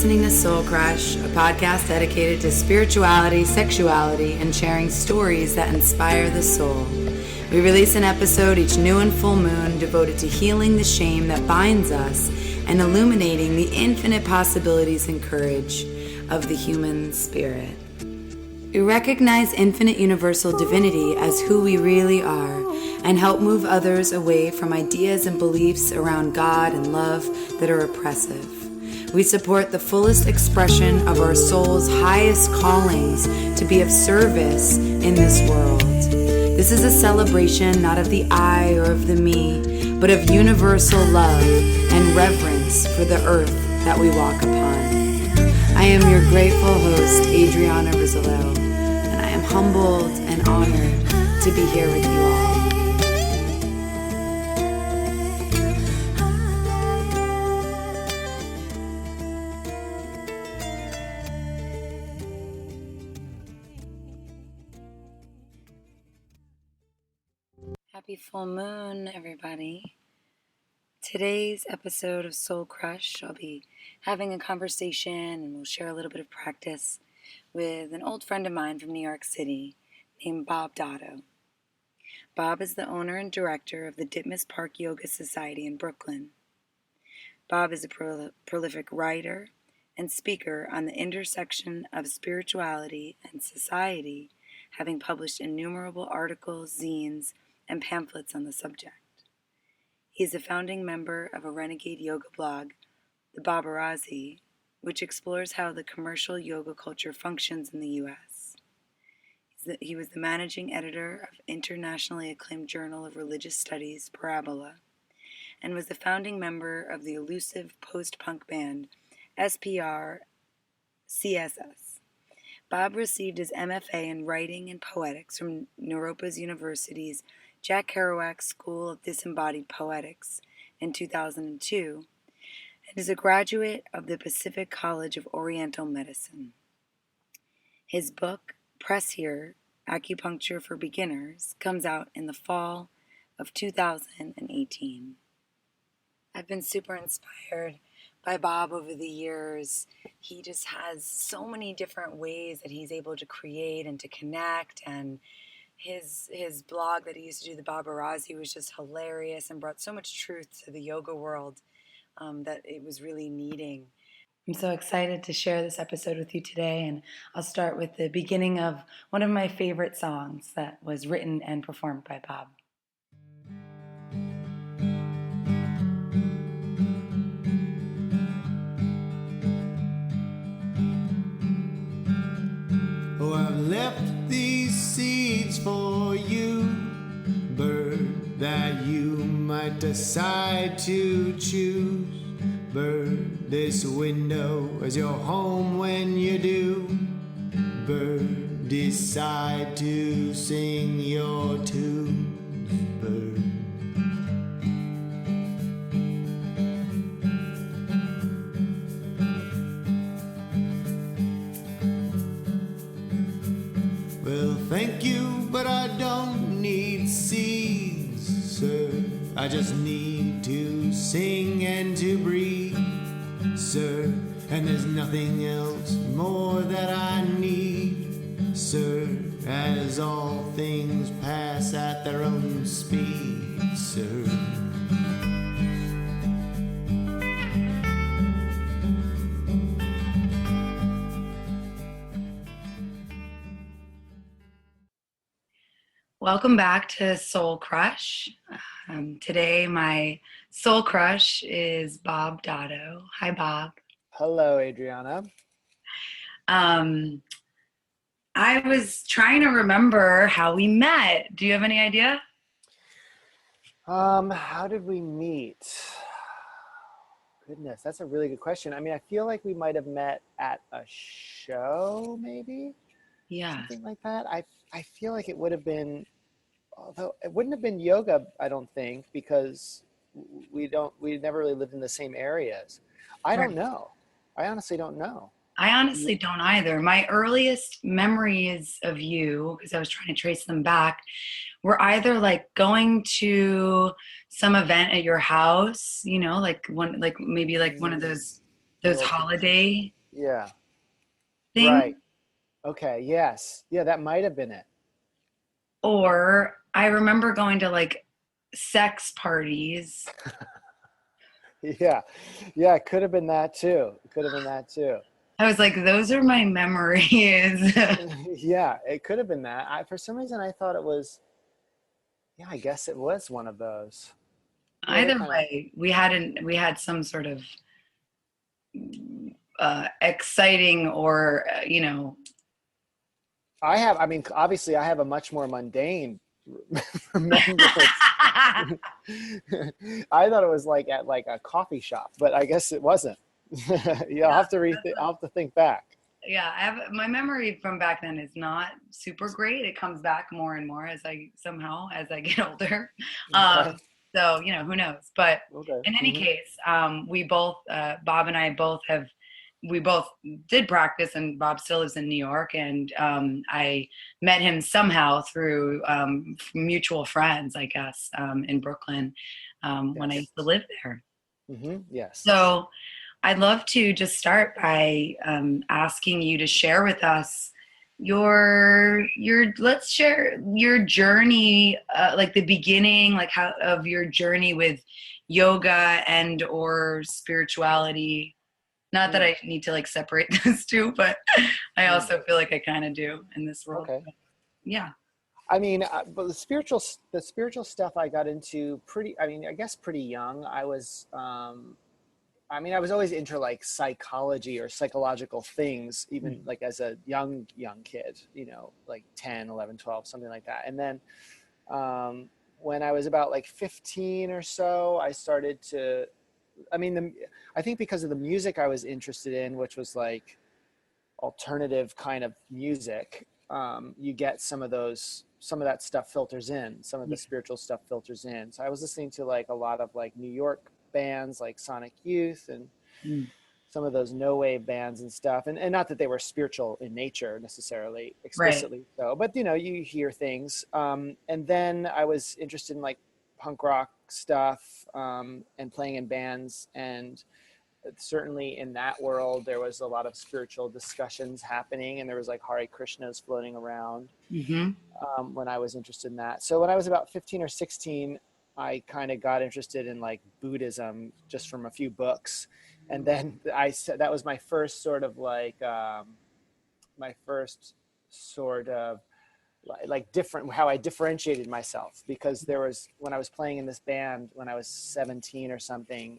listening to Soul Crush, a podcast dedicated to spirituality, sexuality, and sharing stories that inspire the soul. We release an episode each new and full moon devoted to healing the shame that binds us and illuminating the infinite possibilities and courage of the human spirit. We recognize infinite universal divinity as who we really are and help move others away from ideas and beliefs around God and love that are oppressive. We support the fullest expression of our soul's highest callings to be of service in this world. This is a celebration not of the I or of the me, but of universal love and reverence for the earth that we walk upon. I am your grateful host, Adriana Rizzo, and I am humbled and honored to be here with you all. Happy full moon, everybody. Today's episode of Soul Crush, I'll be having a conversation and we'll share a little bit of practice with an old friend of mine from New York City named Bob Doto. Bob is the owner and director of the Ditmas Park Yoga Society in Brooklyn. Bob is a prolific writer and speaker on the intersection of spirituality and society, having published innumerable articles, zines, and pamphlets on the subject. He is a founding member of a renegade yoga blog, the Babarazi, which explores how the commercial yoga culture functions in the U.S. He was the managing editor of internationally acclaimed Journal of Religious Studies, Parabola, and was the founding member of the elusive post-punk band SPR CSS. Bob received his MFA in Writing and Poetics from Naropa University's Jack Kerouac School of Disembodied Poetics in 2002, and is a graduate of the Pacific College of Oriental Medicine. His book, Press Here, Acupuncture for Beginners, comes out in the fall of 2018. I've been super inspired by Bob over the years. He just has so many different ways that he's able to create and to connect, and his blog that he used to do, the Babarazi, was just hilarious and brought so much truth to the yoga world that it was really needing. I'm so excited to share this episode with you today, and I'll start with the beginning of one of my favorite songs that was written and performed by Bob. Oh, I've left these seeds for you, bird, that you might decide to choose. Bird, this window is your home when you do. Bird, decide to sing your tunes. Bird. Well, thank you, but I don't need seeds, sir. I just need to sing and to breathe, sir. And there's nothing else more that I need, sir, as all things pass at their own speed, sir. Welcome back to Soul Crush. Today my soul crush is Bob Doto. Hi, Bob. Hello, Adriana. I was trying to remember how we met. Do you have any idea? How did we meet? Goodness, that's a really good question. I mean, I feel like we might have met at a show, maybe? Yeah. Something like that. I feel like it would have been, although it wouldn't have been yoga, I don't think, because we never really lived in the same areas. I don't know. I honestly don't know. I honestly don't either. My earliest memories of you, because I was trying to trace them back, were either like going to some event at your house, you know, like maybe one of those holiday Yeah. Right. thing. Okay. Yes. Yeah, that might have been it. Or I remember going to like sex parties. Yeah. Yeah, it could have been that too. It could have been that too. I was like, those are my memories. Yeah, it could have been that. For some reason I thought it was, yeah, I guess it was one of those. Yeah, they're Either kind of, way, we had some sort of exciting or I mean, obviously I have a much more mundane remembrance. I thought it was like at like a coffee shop, but I guess it wasn't. Yeah, yeah, I'll have to think back. yeah. I have my memory from back then is not super great. It comes back more and more as I get older. Um, Okay. so who knows? But Okay. in any case, we both Bob and I both have we both did practice, and Bob still lives in New York, and I met him somehow through mutual friends, I guess, in Brooklyn when I Yes. used to live there. Yes. So I'd love to just start by asking you to share with us your let's share your journey, like the beginning, like how of your journey with yoga and or spirituality. Not that Mm, I need to like separate those two, but I mm. also feel like I kind of do in this world. Okay. But yeah. I mean, but the spiritual stuff I got into pretty. I mean, I guess pretty young. I mean, I was always into like psychology or psychological things, even like as a young kid, like 10, 11, 12, something like that. And then when I was about like 15 or so, I started to, I mean, I think because of the music I was interested in, which was like alternative kind of music, you get some of that stuff filters in, some of the spiritual stuff filters in. So I was listening to like a lot of like New York bands like Sonic Youth and Mm. some of those no wave bands and stuff. And not that they were spiritual in nature necessarily, Right. explicitly so, but you hear things. And then I was interested in like punk rock stuff, and playing in bands. And certainly in that world, there was a lot of spiritual discussions happening, and there was like Hare Krishnas floating around, Mm-hmm. when I was interested in that. So when I was about 15 or 16, I kind of got interested in like Buddhism just from a few books. And then I said that was my first sort of like, my first sort of like different, how I differentiated myself, because there was, when I was playing in this band when I was 17 or something,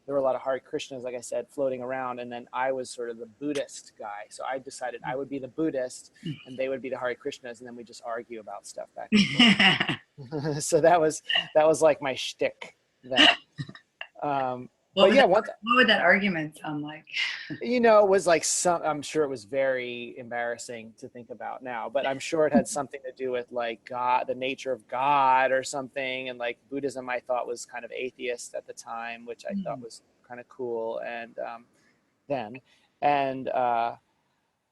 there were a lot of Hare Krishnas, like I said, floating around. And then I was sort of the Buddhist guy. So I decided I would be the Buddhist and they would be the Hare Krishnas. And then we just argue about stuff back and forth. So that was like my shtick then. What But would yeah, what would that argument sound like? it was like I'm sure it was very embarrassing to think about now, but I'm sure it had something to do with like God, the nature of God or something. And like Buddhism, I thought was kind of atheist at the time, which I thought was kind of cool. And, then, and,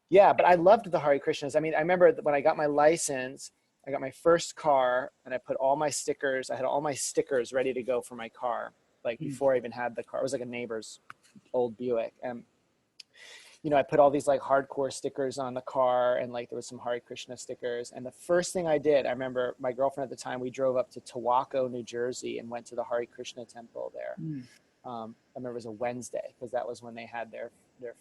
yeah, but I loved the Hare Krishnas. I mean, I remember when I got my license, I got my first car and I put all my stickers, I had all my stickers ready to go for my car. Like before I even had the car, it was like a neighbor's old Buick. And I put all these like hardcore stickers on the car, and like there was some Hare Krishna stickers. And the first thing I did, I remember my girlfriend at the time, we drove up to Tawaco, New Jersey, and went to the Hare Krishna temple there. Mm. I remember it was a Wednesday because that was when they had their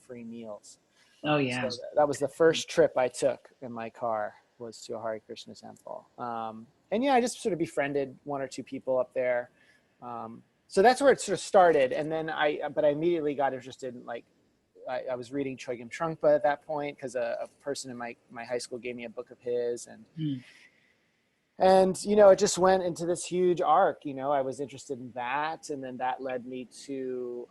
free meals. Oh So yeah. that was the first trip I took in my car, was to a Hare Krishna temple. And yeah, I just sort of befriended one or two people up there. So that's where it sort of started. And then but I immediately got interested in like, I was reading Chogyam Trungpa at that point because a person in my high school gave me a book of his, Mm. and it just went into this huge arc. I was interested in that, and then that led me to,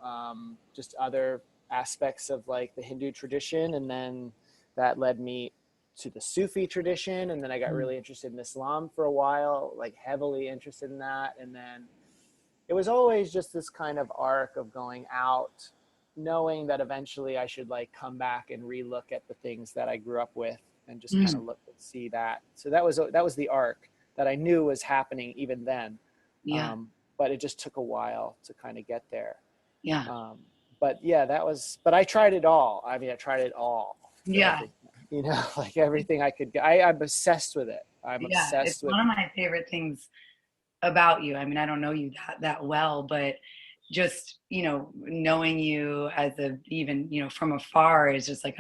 just other aspects of like the Hindu tradition, and then that led me to the Sufi tradition, and then I got Mm. really interested in Islam for a while, like heavily interested in that. And then it was always just this kind of arc of going out, knowing that eventually I should like come back and relook at the things that I grew up with and just kind Mm. of look and see that. So that was the arc that I knew was happening even then. Yeah. But it just took a while to kind of get there. Yeah. Um, but yeah, but I tried it all. I mean, I tried it all for Yeah. everything, like everything I could get. I'm obsessed with it. I'm Yeah. It's obsessed with one of my favorite things about you. I mean, I don't know you that well, but just, knowing you as even, from afar is just like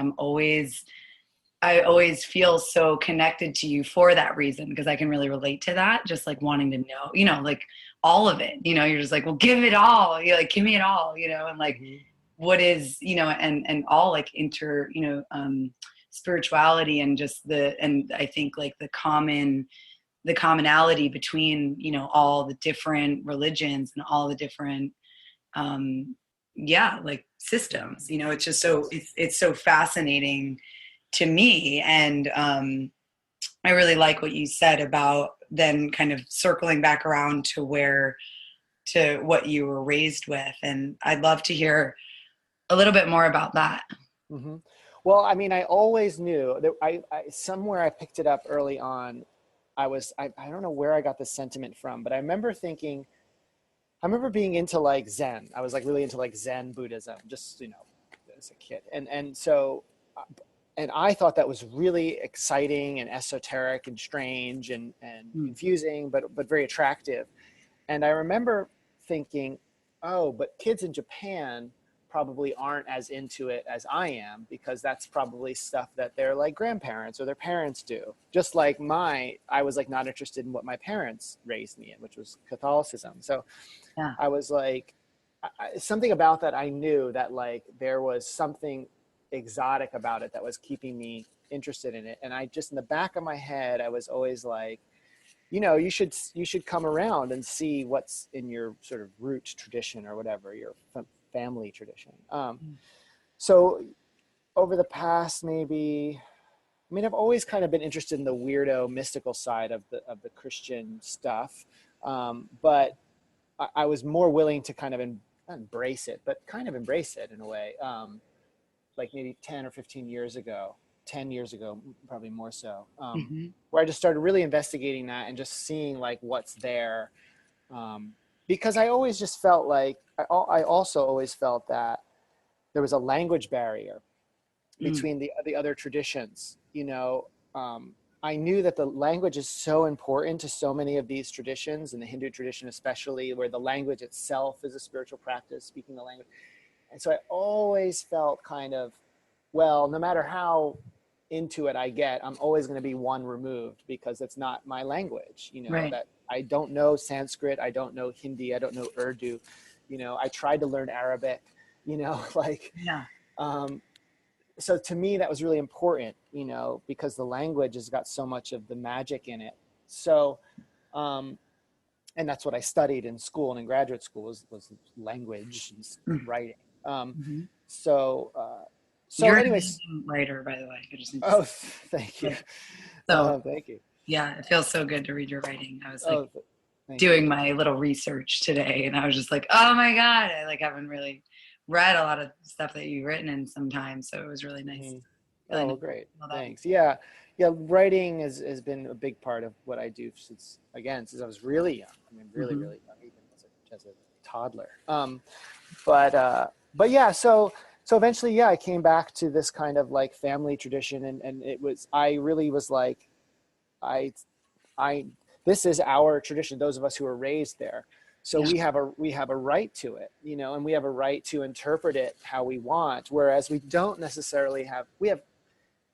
I always feel so connected to you for that reason because I can really relate to that. Just like wanting to know, like all of it. You're just like, well, give it all. You're like, give me it all. And like, Mhm. what is, and all like spirituality and just and I think like the commonality between all the different religions and all the different like systems. It's just so Yes. it's so fascinating to me. And I really like what you said about then kind of circling back around to what you were raised with, and I'd love to hear a little bit more about that. Hmm. Well, I mean, I always knew that somewhere I picked it up early on. I don't know where I got this sentiment from, but I remember being into like Zen. I was like really into like Zen Buddhism, just, as a kid. Uh, and I thought that was really exciting and esoteric and strange and Mm. confusing, but very attractive. And I remember thinking, oh, but kids in Japan probably aren't as into it as I am because that's probably stuff that their like grandparents or their parents do. Just like I was like not interested in what my parents raised me in, which was Catholicism. So Yeah. I was like, something about that. I knew that like there was something exotic about it that was keeping me interested in it. And I just, in the back of my head, I was always like, you should come around and see what's in your sort of root tradition or whatever, your family tradition. So over the past maybe, I mean, I've always kind of been interested in the weirdo mystical side of the Christian stuff, but I was more willing to kind of not embrace it, but kind of embrace it in a way, like maybe 10 or 15 years ago, 10 years ago, probably more so, Hmm. where I just started really investigating that and just seeing like what's there. Because I always just felt like, I also always felt that there was a language barrier Mm. between the other traditions. I knew that the language is so important to so many of these traditions, and the Hindu tradition especially, where the language itself is a spiritual practice, speaking the language. And so I always felt kind of, well, no matter how into it I get, I'm always going to be one removed because it's not my language, Right. that I don't know Sanskrit, I don't know Hindi, I don't know Urdu. I tried to learn Arabic, like, Yeah. um, so to me that was really important, because the language has got so much of the magic in it. So, um, and that's what I studied in school and in graduate school was language and writing. Um, Mm-hmm. so, so You're an anyways, amazing writer, by the way. I just need to say, oh, thank you. like, so Thank you. yeah, it feels so good to read your writing. I was like Oh, thank you. doing my little research today, and I was just like, oh my god, I like haven't really read a lot of stuff that you've written in some time, so it was Hmm. really Oh, nice well, great. to know that. Thanks. Yeah. Yeah. Writing has been a big part of what I do since I was really young. I mean, really, Mm-hmm. really young, even as a toddler. But yeah, so eventually, yeah, I came back to this kind of like family tradition, and I really was like, I, I, this is our tradition. Those of us who were raised there. So Yeah. we have a right to it, and we have a right to interpret it how we want. Whereas we don't necessarily have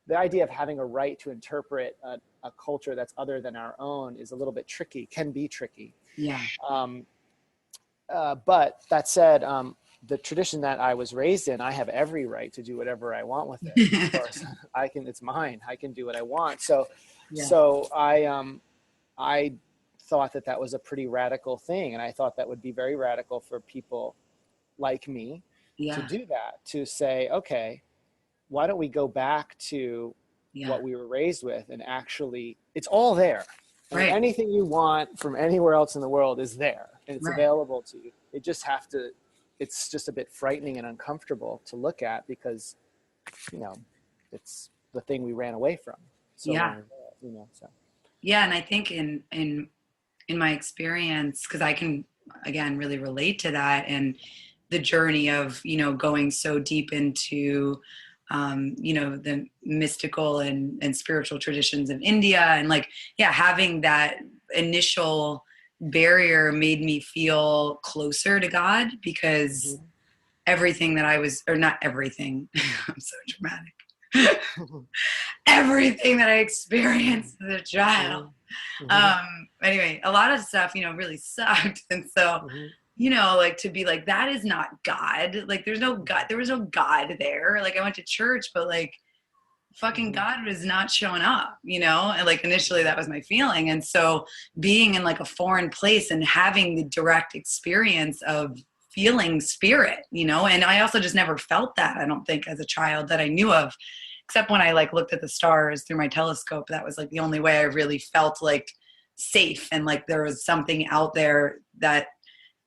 the idea of having a right to interpret a culture that's other than our own is a little bit tricky, can be tricky. Yeah. Um, but that said, the tradition that I was raised in, I have every right to do whatever I want with it. As far as it's mine. I can do what I want. So, Yeah. so I thought that was a pretty radical thing, and I thought that would be very radical for people like me to Yeah. do that. To say, okay, why don't we go back to Yeah. what we were raised with, and actually it's all there. I mean, Right. anything you want from anywhere else in the world is there, and it's Right. available to you. It's just a bit frightening and uncomfortable to look at because, you know, it's the thing we ran away from so Yeah. long ago, so. Yeah. And I think in my experience, because I can again really relate to that, and the journey of, going so deep into, the mystical and spiritual traditions of India. And like, yeah, having that initial barrier made me feel closer to God, because Mm-hmm. everything that I was, or not everything, I'm so dramatic. Everything that I experienced as a child. Mm-hmm. Anyway, a lot of stuff, really sucked. And so, Mm-hmm. like to be like, that is not God. Like, there's no God. There was no God there. Like, I went to church, but like, fucking Mm-hmm. God was not showing up, and like initially that was my feeling. And so being in like a foreign place and having the direct experience of feeling spirit, and I also just never felt that, I don't think, as a child that I knew of, except when I like looked at the stars through my telescope. That was like the only way I really felt like safe, and like there was something out there that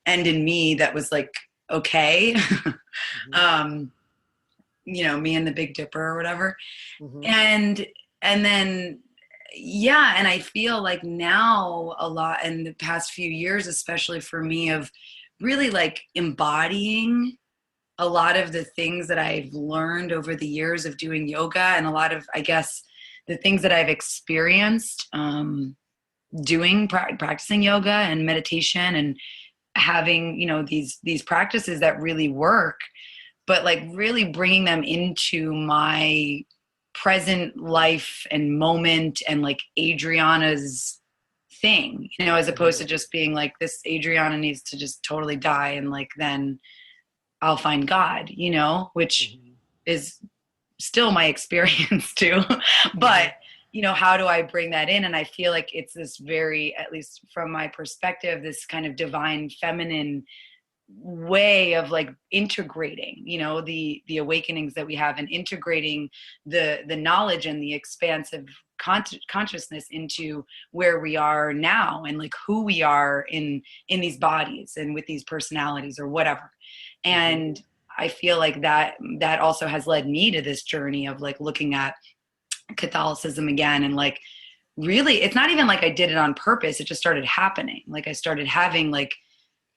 and in me that was like okay. Mm-hmm. um Me and the Big Dipper or whatever. Mm-hmm. And then yeah, and I feel like now a lot in the past few years, especially for me, of really like embodying a lot of the things that I've learned over the years of doing yoga, and a lot of, I guess, the things that I've experienced doing practicing yoga and meditation, and having these practices that really work, but like really bringing them into my present life and moment, and like Adriana's thing, as opposed Mm-hmm. to just being like, this Adriana needs to just totally die, and like then I'll find God, which Mm-hmm. is still my experience too. Mm-hmm. But how do I bring that in? And I feel like it's this very, at least from my perspective, this kind of divine feminine way of like integrating, the awakenings that we have, and integrating the knowledge and the expansive consciousness into where we are now, and like who we are in these bodies and with these personalities or whatever. Mm-hmm. And I feel like that also has led me to this journey of like looking at Catholicism again, and like really, it's not even like I did it on purpose. It just started happening. Like I started having like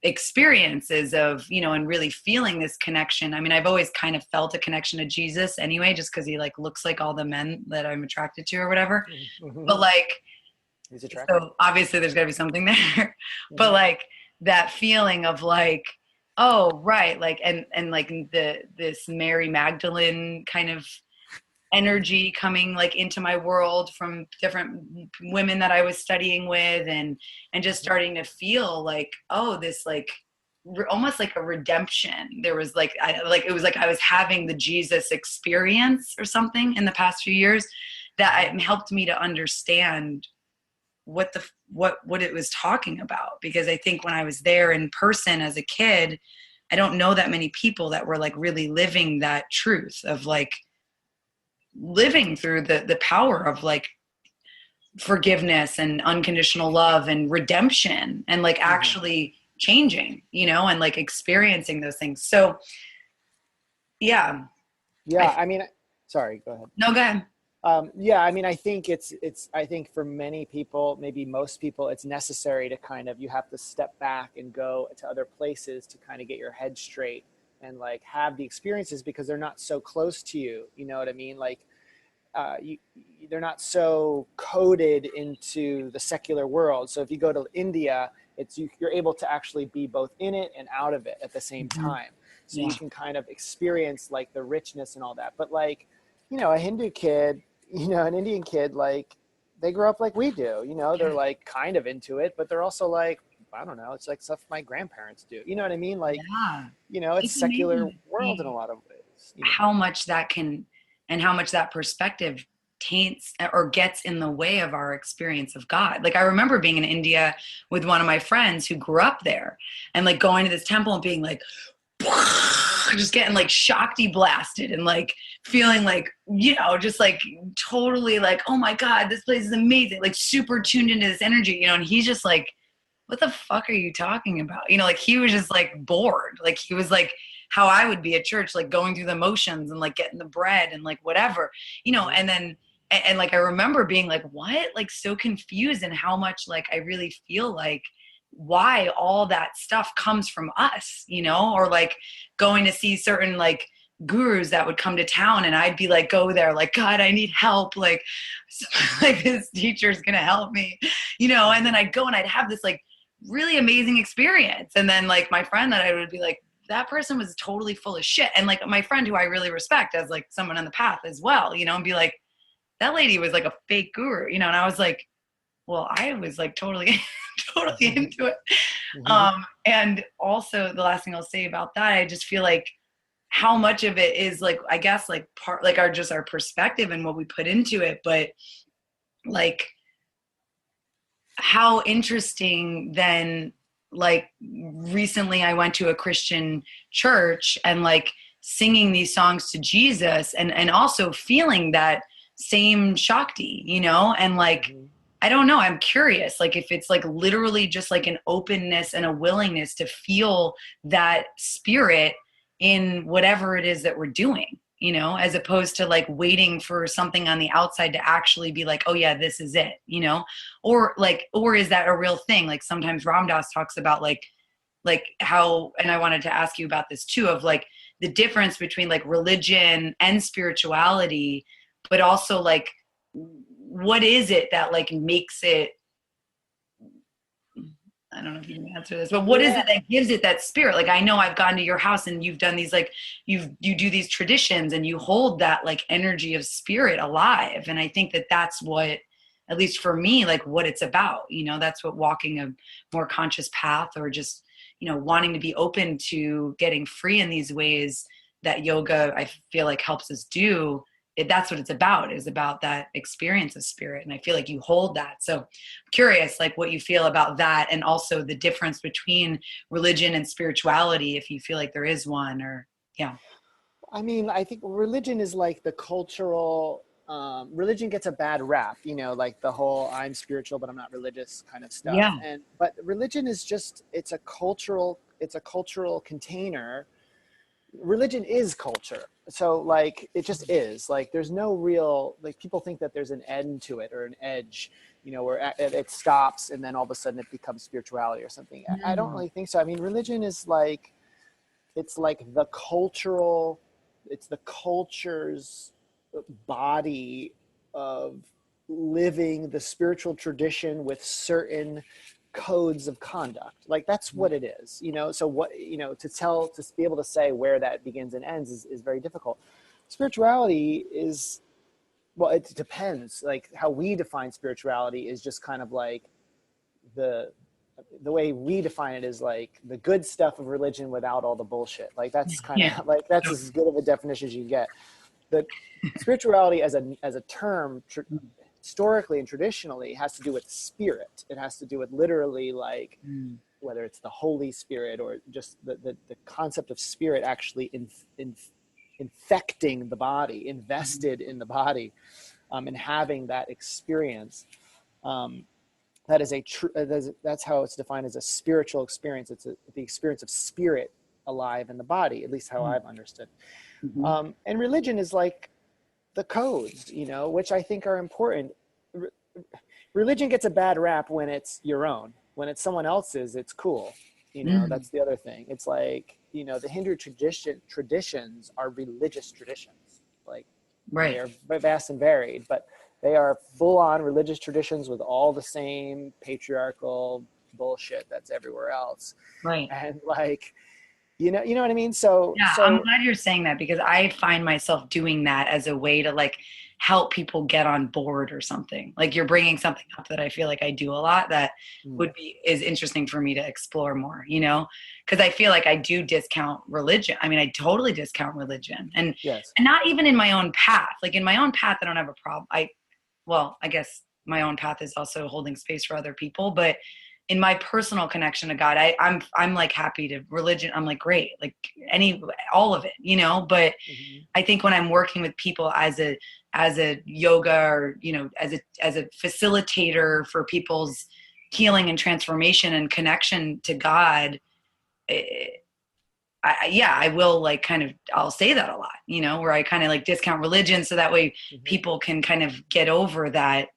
experiences of, and really feeling this connection. I mean, I've always kind of felt a connection to Jesus anyway, just because he like looks like all the men that I'm attracted to or whatever. Mm-hmm. But like, He's attractive. so obviously there's got to be something there. But Mm-hmm. like that feeling of like, oh right, like and like this Mary Magdalene kind of energy coming like into my world from different women that I was studying with, and just starting to feel like, oh, this like almost like a redemption. There was like, it was like I was having the Jesus experience or something in the past few years that Mm-hmm. helped me to understand what it was talking about. Because I think when I was there in person as a kid, I don't know that many people that were like really living that truth of like living through the power of like forgiveness and unconditional love and redemption, and like Mm-hmm. actually changing, and like experiencing those things. So yeah. Yeah, I I mean, sorry, go ahead. No, go ahead. Yeah, I mean, I think I think for many people, maybe most people, it's necessary to kind of, you have to step back and go to other places to kind of get your head straight and like have the experiences, because they're not so close to you. You know what I mean? Like, you, they're not so coded into the secular world. So if you go to India, you're able to actually be both in it and out of it at the same Mm-hmm. time. So Yeah. you can kind of experience like the richness and all that. But like, a Hindu kid, an Indian kid, like they grow up like we do. They're like kind of into it, but they're also like, I don't know, it's like stuff my grandparents do. You know what I mean? Like, Yeah, it's it's amazing secular to world in a see lot of ways. how much that can, and how much that perspective taints or gets in the way of our experience of God. Like I remember being in India with one of my friends who grew up there, and like going to this temple and being like just getting like shakti blasted, and like feeling like, just like totally like, oh my God, this place is amazing, like super tuned into this energy, and he's just like, what the fuck are you talking about? Like he was just like bored. Like he was like how I would be at church, like going through the motions and like getting the bread and like whatever, Mm-hmm. and then, like I remember being like, what? Like so confused, and how much like I really feel like why all that stuff comes from us, you know, or like going to see certain like gurus that would come to town and I'd be like, go there, like, God, I need help. Like, like this teacher's going to help me, you know? And then I'd go and I'd have this like really amazing experience. And then like my friend that I would be like, that person was totally full of shit. And like my friend who I really respect as like someone on the path as well, you know, and be like, that lady was like a fake guru, you know? And I was like, well, I was like totally, totally into it. And also the last thing I'll say about that, I just feel like how much of it is like, I guess like part, like our perspective and what we put into it, but like how interesting then, like recently I went to a Christian church and like singing these songs to Jesus and also feeling that same Shakti, you know, and like, I don't know, I'm curious, like if it's like literally just like an openness and a willingness to feel that spirit in whatever it is that we're doing, you know, as opposed to like waiting for something on the outside to actually be like, oh yeah, this is it, you know, or like, or is that a real thing? Like sometimes Ram Dass talks about like how, and I wanted to ask you about this too, of like the difference between like religion and spirituality, but also like, what is it that like makes it, I don't know if you can answer this, but what is it that gives it that spirit? Like, I know I've gone to your house and you've done these, like, you do these traditions and you hold that like energy of spirit alive. And I think that that's what, at least for me, like what it's about, you know, that's what walking a more conscious path or just, you know, wanting to be open to getting free in these ways that yoga, I feel like helps us do. That's what it's about, is about that experience of spirit. And I feel like you hold that. So I'm curious, like what you feel about that, and also the difference between religion and spirituality, if you feel like there is one, or yeah. I mean, I think religion is like the cultural, religion gets a bad rap, you know, like the whole I'm spiritual, but I'm not religious kind of stuff. Yeah. But religion is just, it's a cultural container. Religion is culture. So like, it just is like, there's no real, like people think that there's an end to it or an edge, you know, where it stops and then all of a sudden it becomes spirituality or something. I don't really think so. I mean, religion is like, it's like the cultural, it's the culture's body of living the spiritual tradition with certain codes of conduct. Like that's what it is, you know? So what, you know, to be able to say where that begins and ends is very difficult. Spirituality is, well, it depends. Like how we define spirituality is just kind of like the way we define it is like the good stuff of religion without all the bullshit. Like that's kind of like, that's as good of a definition as you get. The spirituality as a term, historically and traditionally, has to do with spirit. It has to do with literally like whether it's the Holy Spirit or just the concept of spirit actually infecting the body, invested in the body, and having that experience. That is that's how it's defined, as a spiritual experience. It's the experience of spirit alive in the body, at least how I've understood. And religion is like the codes, you know, which I think are important. Religion gets a bad rap when it's your own. When it's someone else's, it's cool. You know, that's the other thing. It's like, you know, the Hindu traditions are religious traditions. Like, they are vast and varied, but they are full-on religious traditions with all the same patriarchal bullshit that's everywhere else. Right. And like, you know what I mean? So I'm glad you're saying that, because I find myself doing that as a way to like help people get on board or something. Like you're bringing something up that I feel like I do a lot that is interesting for me to explore more, you know, because I feel like I do discount religion. I mean, I totally discount religion, and not even in my own path. Like in my own path, I don't have a problem. I guess my own path is also holding space for other people, but in my personal connection to God, I'm like happy to religion. I'm like, great, like all of it, you know, but I think when I'm working with people as a yoga, or, you know, as a facilitator for people's healing and transformation and connection to God, I will like kind of, I'll say that a lot, you know, where I kind of like discount religion so that way people can kind of get over that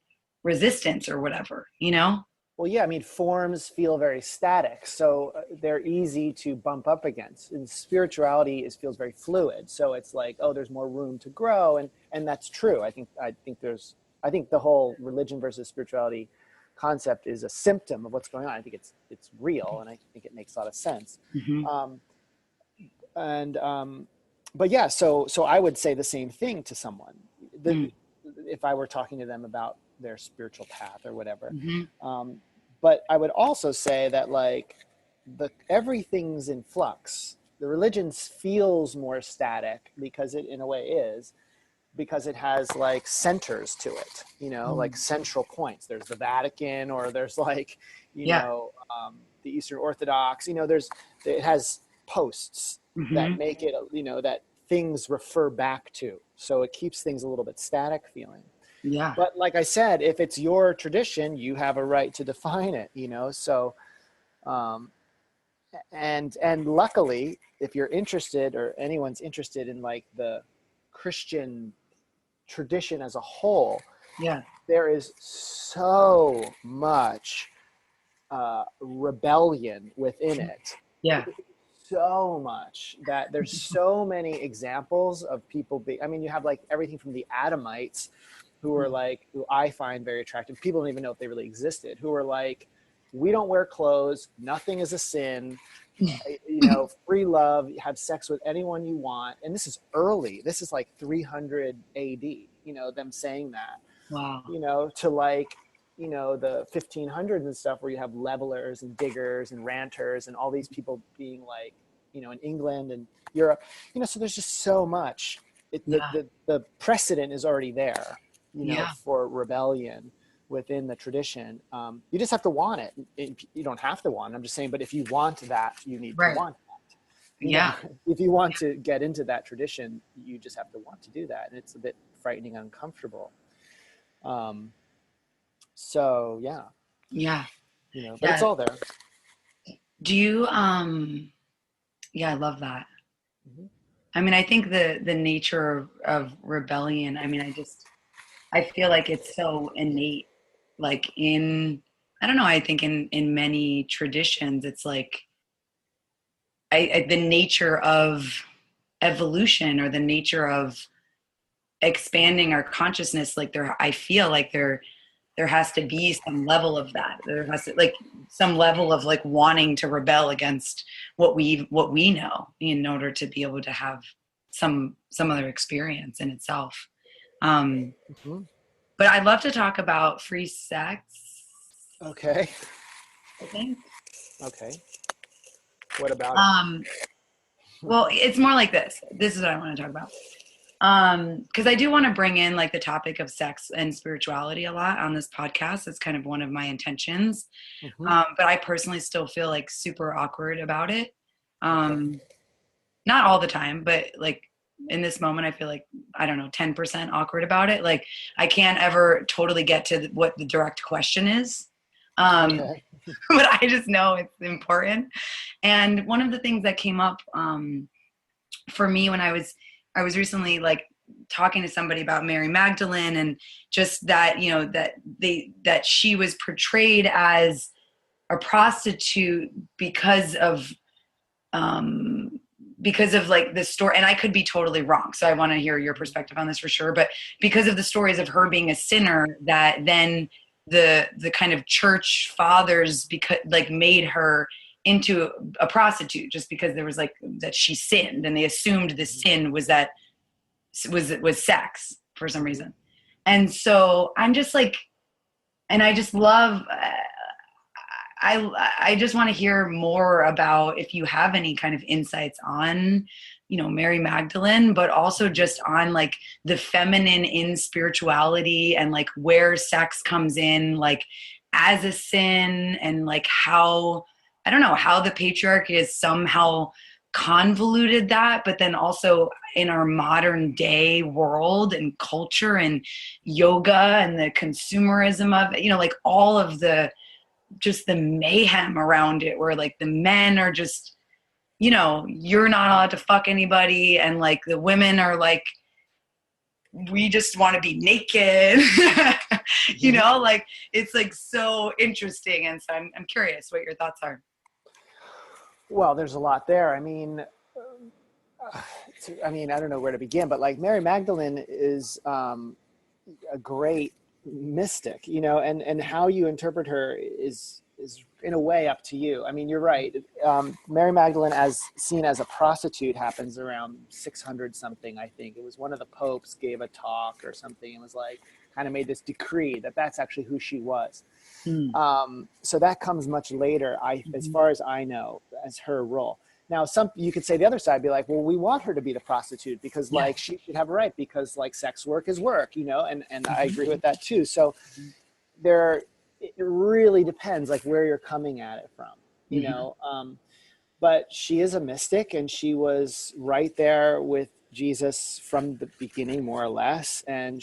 resistance or whatever, you know? Well, yeah, I mean, forms feel very static, so they're easy to bump up against. And spirituality feels very fluid, so it's like, oh, there's more room to grow, and that's true. I think the whole religion versus spirituality concept is a symptom of what's going on. I think it's real, and I think it makes a lot of sense. Mm-hmm. Um, and But yeah, so I would say the same thing to someone. If I were talking to them about their spiritual path or whatever. Mm-hmm. But I would also say that like everything's in flux. The religion feels more static because it in a way is, because it has like centers to it, like central points. There's the Vatican, or there's like, Yeah. The Eastern Orthodox, it has posts that make it, that things refer back to. So it keeps things a little bit static feeling. Yeah. But like I said, if it's your tradition, you have a right to define it, so, and luckily, if you're interested, or anyone's interested in like the Christian tradition as a whole, Yeah. there is so much rebellion within it. Yeah. So much that there's so many examples of people you have like everything from the Adamites, who I find very attractive. People don't even know if they really existed, who are like, we don't wear clothes, nothing is a sin, free love, have sex with anyone you want. And this is early. This is like 300 AD, them saying that. Wow. To like, the 1500s and stuff, where you have levelers and diggers and ranters and all these people being like, in England and Europe, so there's just so much. The precedent is already there, for rebellion within the tradition. You just have to want it. You don't have to want it, I'm just saying, but if you want that, you need to want that. If you want to get into that tradition, you just have to want to do that. And it's a bit frightening and uncomfortable. So yeah. But it's all there. Do you, yeah, I love that. Mm-hmm. I mean, I think the nature of rebellion, I feel like it's so innate, like I don't know, I think in many traditions, it's like the nature of evolution, or the nature of expanding our consciousness. Like I feel like there has to be some level of that. There has to like some level of like wanting to rebel against what we know, in order to be able to have some other experience in itself. But I'd love to talk about free sex. Okay. I think. Okay. What about it? Well, it's more like this. This is what I want to talk about. Because I do want to bring in like the topic of sex and spirituality a lot on this podcast. It's kind of one of my intentions. But I personally still feel like super awkward about it. Not all the time, but like in this moment, I feel like, I don't know, 10% awkward about it. Like I can't ever totally get to what the direct question is. But I just know it's important. And one of the things that came up for me when I was recently like talking to somebody about Mary Magdalene, and just that, that she was portrayed as a prostitute because of like the story, and I could be totally wrong, so I want to hear your perspective on this for sure, but because of the stories of her being a sinner, that then the kind of church fathers made her into a prostitute, just because there was like that she sinned, and they assumed the sin was sex for some reason. And so I'm just like, and I just love, I just want to hear more about if you have any kind of insights on, Mary Magdalene, but also just on like the feminine in spirituality, and like where sex comes in, like as a sin, and like how, I don't know, how the patriarchy has somehow convoluted that, but then also in our modern day world and culture and yoga and the consumerism of it, like all of the mayhem around it, where like the men are just, you're not allowed to fuck anybody, and like the women are like we just want to be naked. You know, like it's like so interesting. And so I'm curious what your thoughts are. Well, there's a lot there. I don't know where to begin, but like Mary Magdalene is a great mystic, and how you interpret her is in a way up to you. I mean, you're right. Mary Magdalene, as seen as a prostitute, happens around 600 something. I think it was one of the popes gave a talk or something and was like, kind of made this decree that that's actually who she was. So that comes much later, as far as I know, as her role. Now, you could say the other side, be like, well, we want her to be the prostitute because like she should have a right because like sex work is work, and I agree with that too. So it really depends like where you're coming at it from, but she is a mystic and she was right there with Jesus from the beginning, more or less. And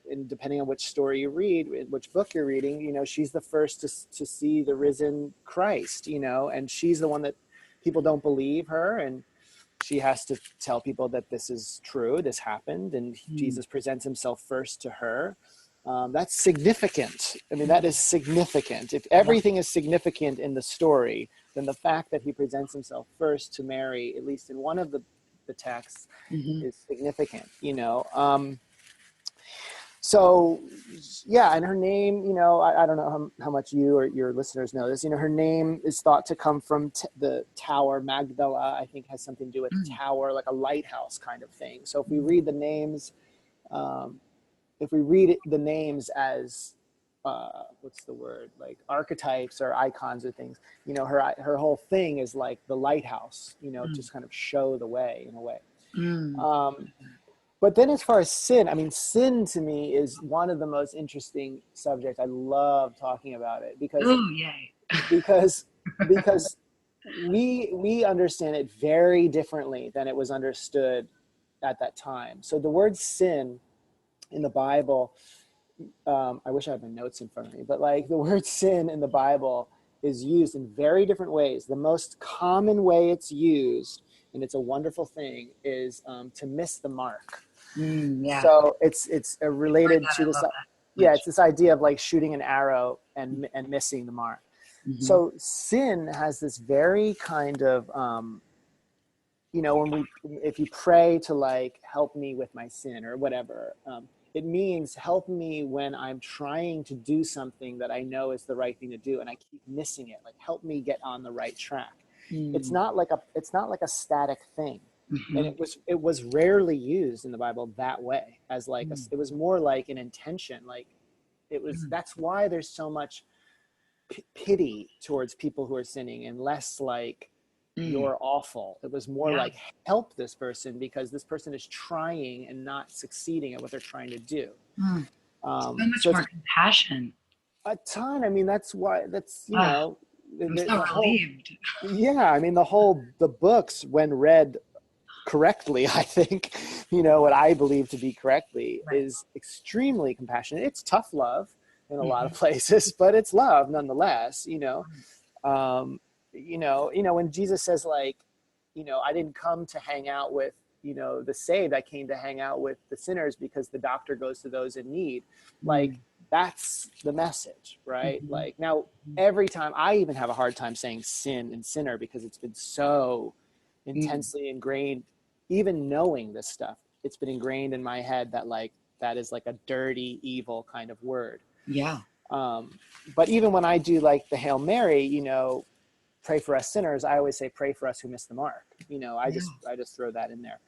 and depending on which story you read, which book you're reading, she's the first to see the risen Christ, and she's the one that people don't believe her. And she has to tell people that this is true, this happened. And Jesus presents himself first to her. That's significant. I mean, that is significant. If everything is significant in the story, then the fact that he presents himself first to Mary, at least in one of the texts, is significant, So, yeah, and her name, I don't know how much you or your listeners know this. Her name is thought to come from the tower. Magdala, I think, has something to do with tower, like a lighthouse kind of thing. So if we read the names, the names as, what's the word, like archetypes or icons or things, her whole thing is like the lighthouse, just kind of show the way in a way. But then as far as sin, sin to me is one of the most interesting subjects. I love talking about it because because we understand it very differently than it was understood at that time. So the word sin in the Bible, I wish I had my notes in front of me, but like the word sin in the Bible is used in very different ways. The most common way it's used, and it's a wonderful thing, is to miss the mark. So it's related to this. It's this idea of like shooting an arrow and missing the mark. So sin has this very kind of, if you pray to like help me with my sin or whatever, it means help me when I'm trying to do something that I know is the right thing to do and I keep missing it. Like help me get on the right track. It's not like a static thing. And it was rarely used in the Bible that way, as like it was more like an intention. Like it was. That's why there's so much pity towards people who are sinning, and less like you're awful. It was more like help this person because this person is trying and not succeeding at what they're trying to do. So much more compassion. A ton. That's why. That's I'm so relieved. The books, when read correctly, I think, what I believe to be correctly is extremely compassionate. It's tough love in a lot of places, but it's love nonetheless, when Jesus says like, I didn't come to hang out with, the saved, I came to hang out with the sinners because the doctor goes to those in need. Like that's the message, right? Like now every time I even have a hard time saying sin and sinner because it's been so intensely ingrained. Even knowing this stuff, it's been ingrained in my head that like that is like a dirty, evil kind of word. But even when I do like the Hail Mary, pray for us sinners, I always say pray for us who miss the mark. I just throw that in there.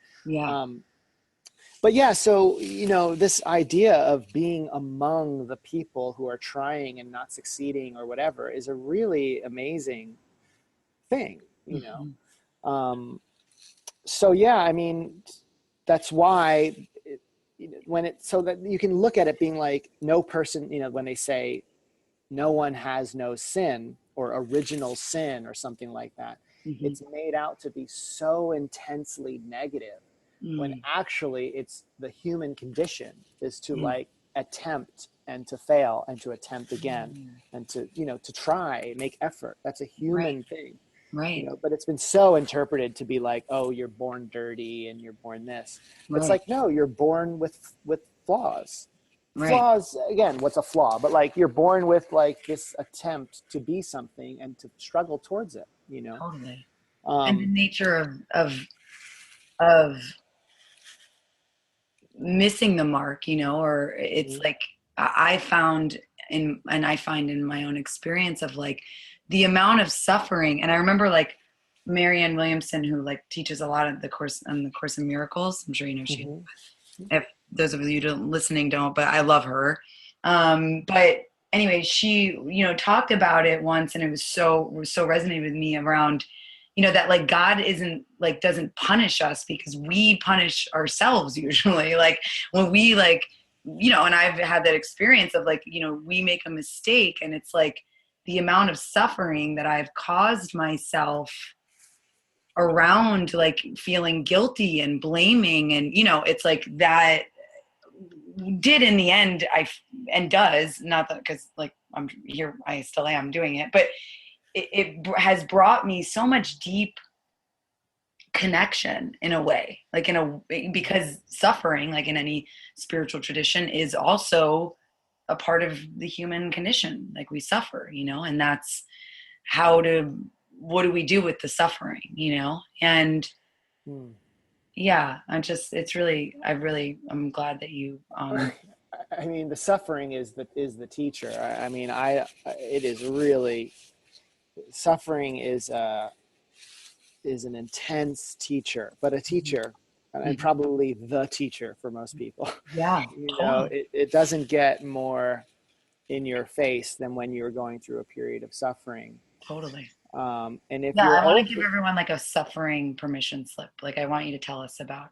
But yeah, so this idea of being among the people who are trying and not succeeding or whatever is a really amazing thing. So yeah, that's why so that you can look at it being like no person, when they say no one has no sin or original sin or something like that, it's made out to be so intensely negative when actually it's the human condition is to like attempt and to fail and to attempt again and to, to try, make effort. That's a human thing. Right. But it's been so interpreted to be like, oh, you're born dirty and you're born this. It's Right. like, no, you're born with flaws. Right. Flaws, again, what's a flaw? But like, you're born with like this attempt to be something and to struggle towards it. Totally. And the Um, nature of missing the mark, or it's mhm, like I found and I find in my own experience of like the amount of suffering. And I remember like Marianne Williamson, who like teaches a lot of the course on the Course in Miracles. I'm sure you know she, mhm, if those of you listening don't, but I love her. But anyway, she, talked about it once, and it was so resonated with me around, that like God isn't like doesn't punish us because we punish ourselves usually. Like when we like, and I've had that experience of like, we make a mistake, and it's like the amount of suffering that I've caused myself around like feeling guilty and blaming, and it's like that did in the end and does, not that because like I'm here, I still am doing it, but it has brought me so much deep connection in a way, like because suffering, like in any spiritual tradition, is also a part of the human condition. Like we suffer, and that's how to what do we do with the suffering, and mm. yeah, I'm glad that you I mean, the suffering is the teacher. I mean, it is really, suffering is an intense teacher, but a teacher, and probably the teacher for most people. yeah, totally, It doesn't get more in your face than when you're going through a period of suffering. totally. And if Yeah, you're I want to give open, everyone like a suffering permission slip. Like I want you to tell us about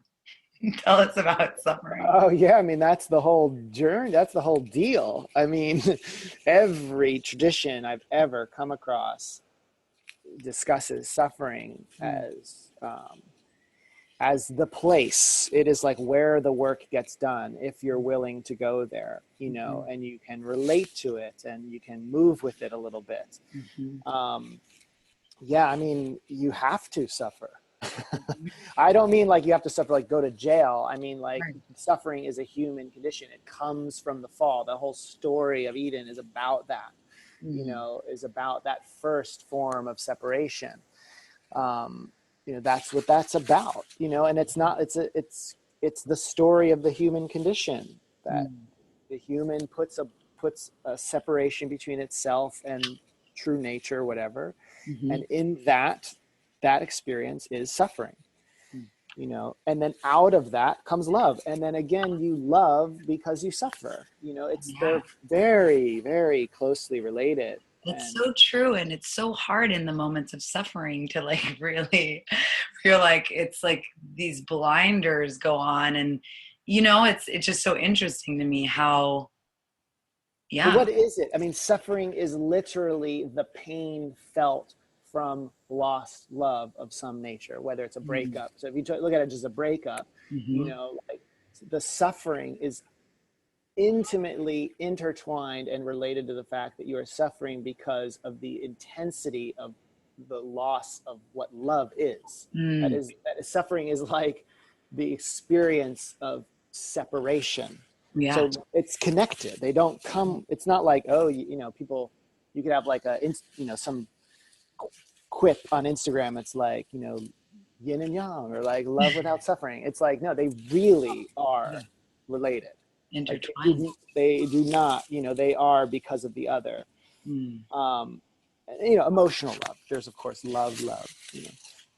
suffering. oh yeah, I mean, that's the whole journey. That's the whole deal. I mean, every tradition I've ever come across discusses suffering Mm, as the place. It is like where the work gets done if you're willing to go there, mhm, and you can relate to it and you can move with it a little bit. mhm, um, yeah, I mean, you have to suffer. I don't mean like you have to suffer, like go to jail. I mean, like, right. suffering is a human condition. It comes from the fall. The whole story of Eden is about that, Mhm, is about that first form of separation. um, that's what that's about. And it's not, it's the story of the human condition, that mm, the human puts a separation between itself and true nature, whatever. mhm, And in that experience is suffering. mm. And then out of that comes love, and then again you love because you suffer. Yeah, They're very, very closely related. that's And so true, and it's so hard in the moments of suffering to like really feel like it's like these blinders go on, and it's just so interesting to me how But yeah. what is it? I mean, suffering is literally the pain felt from lost love of some nature, whether it's a Mm, breakup. So if you look at it just a breakup, mhm, like, the suffering is intimately intertwined and related to the fact that you are suffering because of the intensity of the loss of what love is. mm, Suffering is like the experience of separation. yeah, So it's connected. They don't come. It's not like, oh, people. You could have like some quip on Instagram. It's like, yin and yang, or like love without suffering. It's like, no, they really yeah, are related. Like intertwined. they do not, they are because of the other. Mm, um Emotional love, there's of course love,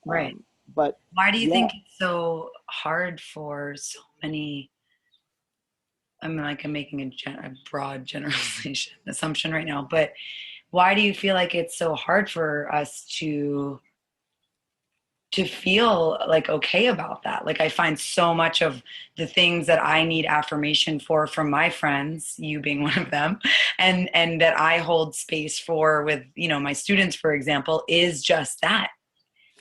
right. but Why do you yeah. think it's so hard for so many? I'm making a broad generalization assumption right now, but why do you feel like it's so hard for us to feel like okay about that? Like I find so much of the things that I need affirmation for from my friends, you being one of them, and that I hold space for with, my students, for example, is just that,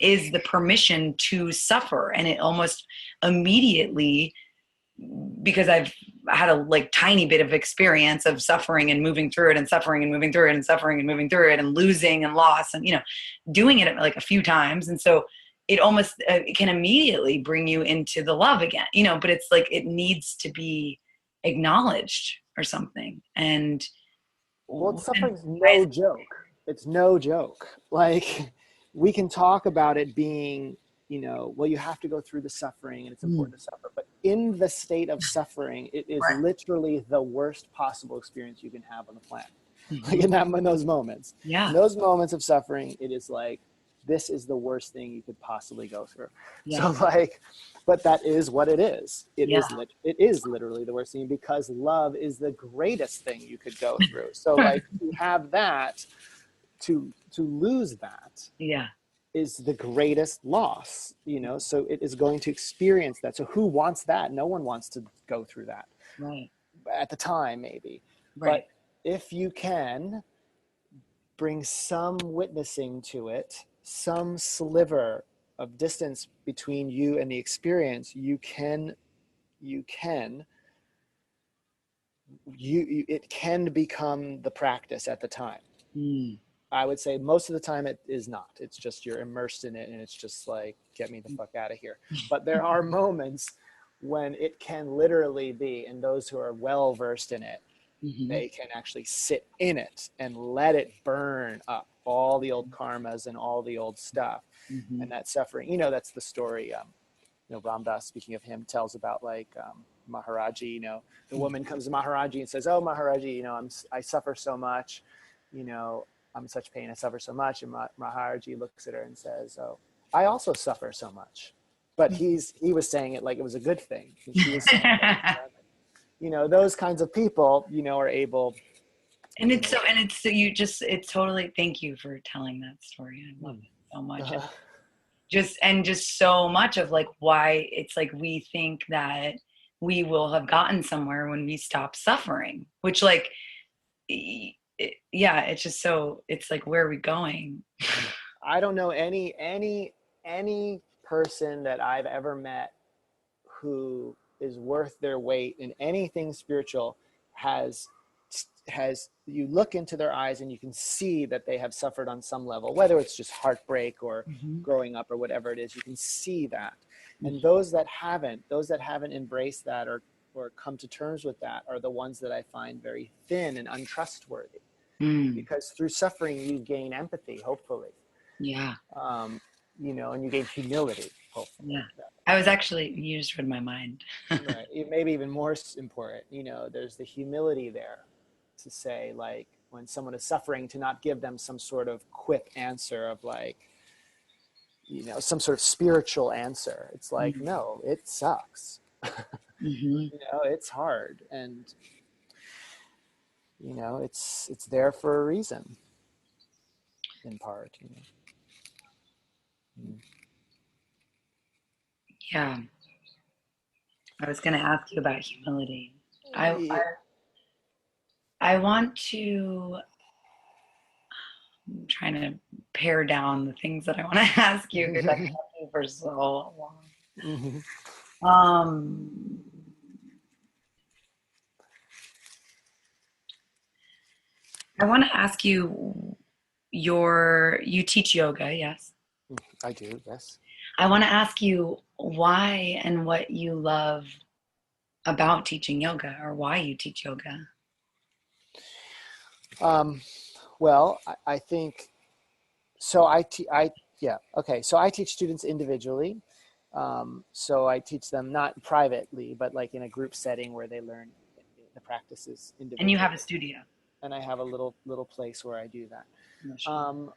is the permission to suffer. And it almost immediately because I've had a like tiny bit of experience of suffering and moving through it and suffering and moving through it and suffering and moving through it and losing and loss and, doing it like a few times. And so it almost it can immediately bring you into the love again, but it's like it needs to be acknowledged or something. And Well, suffering's no joke. It's no joke. Like, we can talk about it being, well, you have to go through the suffering and it's important to suffer. But in the state of suffering, it is literally the worst possible experience you can have on the planet. Like in those moments. Yeah. In those moments of suffering, it is like, this is the worst thing you could possibly go through. Yeah. So like, but that is what it is. It is literally the worst thing, because love is the greatest thing you could go through. So like, to have that, to lose that, is the greatest loss, so it is going to experience that. So who wants that? No one wants to go through that. Right. At the time, maybe. Right. But if you can bring some witnessing to it, some sliver of distance between you and the experience, it can become the practice at the time. I would say most of the time it is not. It's just you're immersed in it and it's just like, get me the fuck out of here. But there are moments when it can literally be, and those who are well versed in it, they can actually sit in it and let it burn up all the old karmas and all the old stuff and that suffering. That's the story, Ram Dass, speaking of him, tells about like Maharaji. The woman comes to Maharaji and says, "Oh, Maharaji, I suffer so much, I'm in such pain, I suffer so much." And Maharaji looks at her and says, "Oh, I also suffer so much." But he was saying it like it was a good thing. And she was saying that, those kinds of people, are able. And it's totally, thank you for telling that story. I love it so much. Just so much of like why it's like we think that we will have gotten somewhere when we stop suffering, which like, it's just so, it's like, where are we going? I don't know any person that I've ever met who is worth their weight in anything spiritual has you look into their eyes and you can see that they have suffered on some level, whether it's just heartbreak or growing up or whatever it is. You can see that. And those that haven't embraced that or come to terms with that are the ones that I find very thin and untrustworthy. Because through suffering you gain empathy, hopefully. And you gain humility, hopefully. I was actually, you just read my mind. Right. Maybe even more important, there's the humility there to say, like, when someone is suffering, to not give them some sort of quip answer of like, some sort of spiritual answer. It's like, no, it sucks. It's hard, and it's there for a reason, in part. Yeah. I was going to ask you about humility. I want to, I'm trying to pare down the things that I want to ask you because I can ask you for so long. I want to ask you, you teach yoga, yes? I do, yes. I want to ask you why and what you love about teaching yoga, or why you teach yoga. Well, I think, so So I teach students individually. So I teach them not privately, but like in a group setting where they learn the practices individually. And you have a studio. And I have a little place where I do that.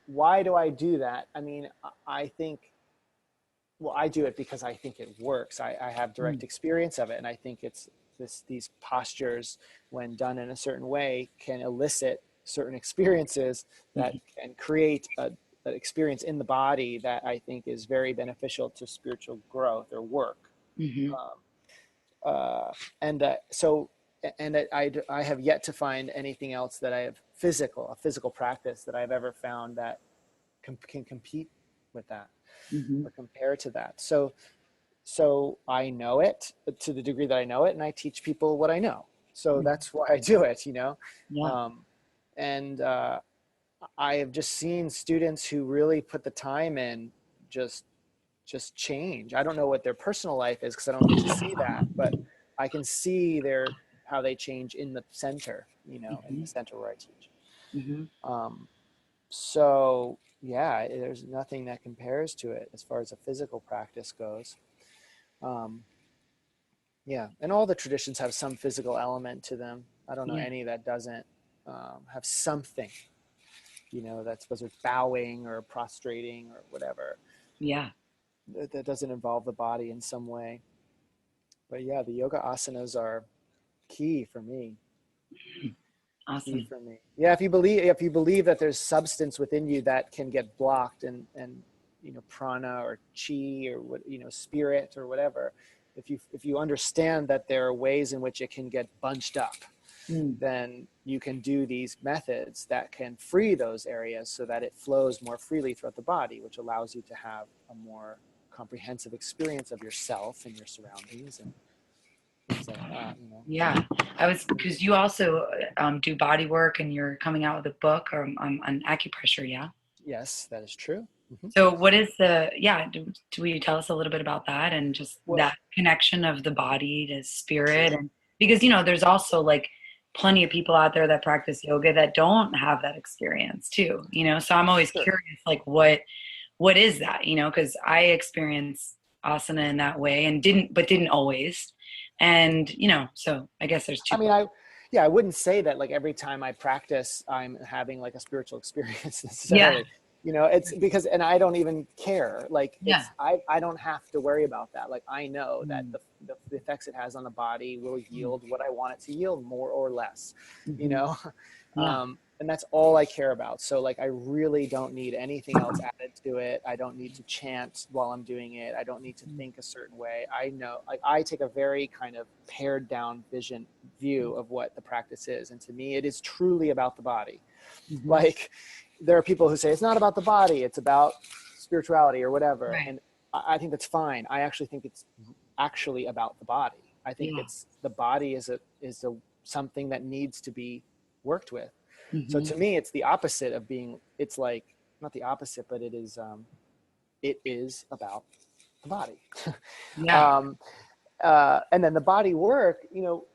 Why do I do that? I mean, I think, well, I do it because I think it works. I have direct experience of it. And I think these postures, when done in a certain way, can elicit certain experiences that can create an experience in the body that I think is very beneficial to spiritual growth or work. I have yet to find anything else that I have a physical practice that I've ever found that can compete with that or compare to that. So so I know it to the degree that I know it, and I teach people what I know. So Mhm. that's why I do it, you know. Yeah. Um, and I have just seen students who really put the time in just just change. I don't know what their personal life is because I don't get to see that, but I can see their how they change in the center, you know, in Hmm. the center where I teach. Hmm. Um, so yeah, there's nothing that compares to it as far as a physical practice goes. Um, yeah, and all the traditions have some physical element to them. I don't know Yeah. any that doesn't have something, you know, that's whether it's bowing or prostrating or whatever Yeah. that doesn't involve the body in some way. But yeah, the yoga asanas are key for me. Key Awesome. for me. Yeah, if you believe that there's substance within you that can get blocked and you know prana or chi or what you know spirit or whatever, if you understand that there are ways in which it can get bunched up, Mm. then you can do these methods that can free those areas so that it flows more freely throughout the body, which allows you to have a more comprehensive experience of yourself and your surroundings and things like that, you know. Yeah. I was, because you also do body work and you're coming out with a book on acupressure. Yeah. Yes, that is true. Hmm. So what is yeah, will you tell us a little bit about that and just Well, that connection of the body to spirit? sure, And because, there's also like plenty of people out there that practice yoga that don't have that experience too, so I'm always sure. curious, like what is that, because I experience asana in that way and didn't always. And, so I guess there's I two mean, questions. yeah, I wouldn't say that like every time I practice, I'm having like a spiritual experience Yeah. necessarily. You know, it's because, and I don't even care. Like Yeah. I don't have to worry about that. Like I know that Mm. the effects it has on the body will Mm. yield what I want it to yield, more or less, you Mhm. know? Yeah. And that's all I care about. So like, I really don't need anything else added to it. I don't need to chant while I'm doing it. I don't need to think a certain way. I know, like I take a very kind of pared down view of what the practice is. And to me, it is truly about the body. Mhm. Like there are people who say it's not about the body, it's about spirituality or whatever. Right. And I think that's fine. I actually think it's actually about the body. I think Yeah. it's the body is a something that needs to be worked with. So Mhm. to me, it's the opposite of being. It's like not the opposite, but it is. It is about the body. Yeah. um, and then the body work. You know,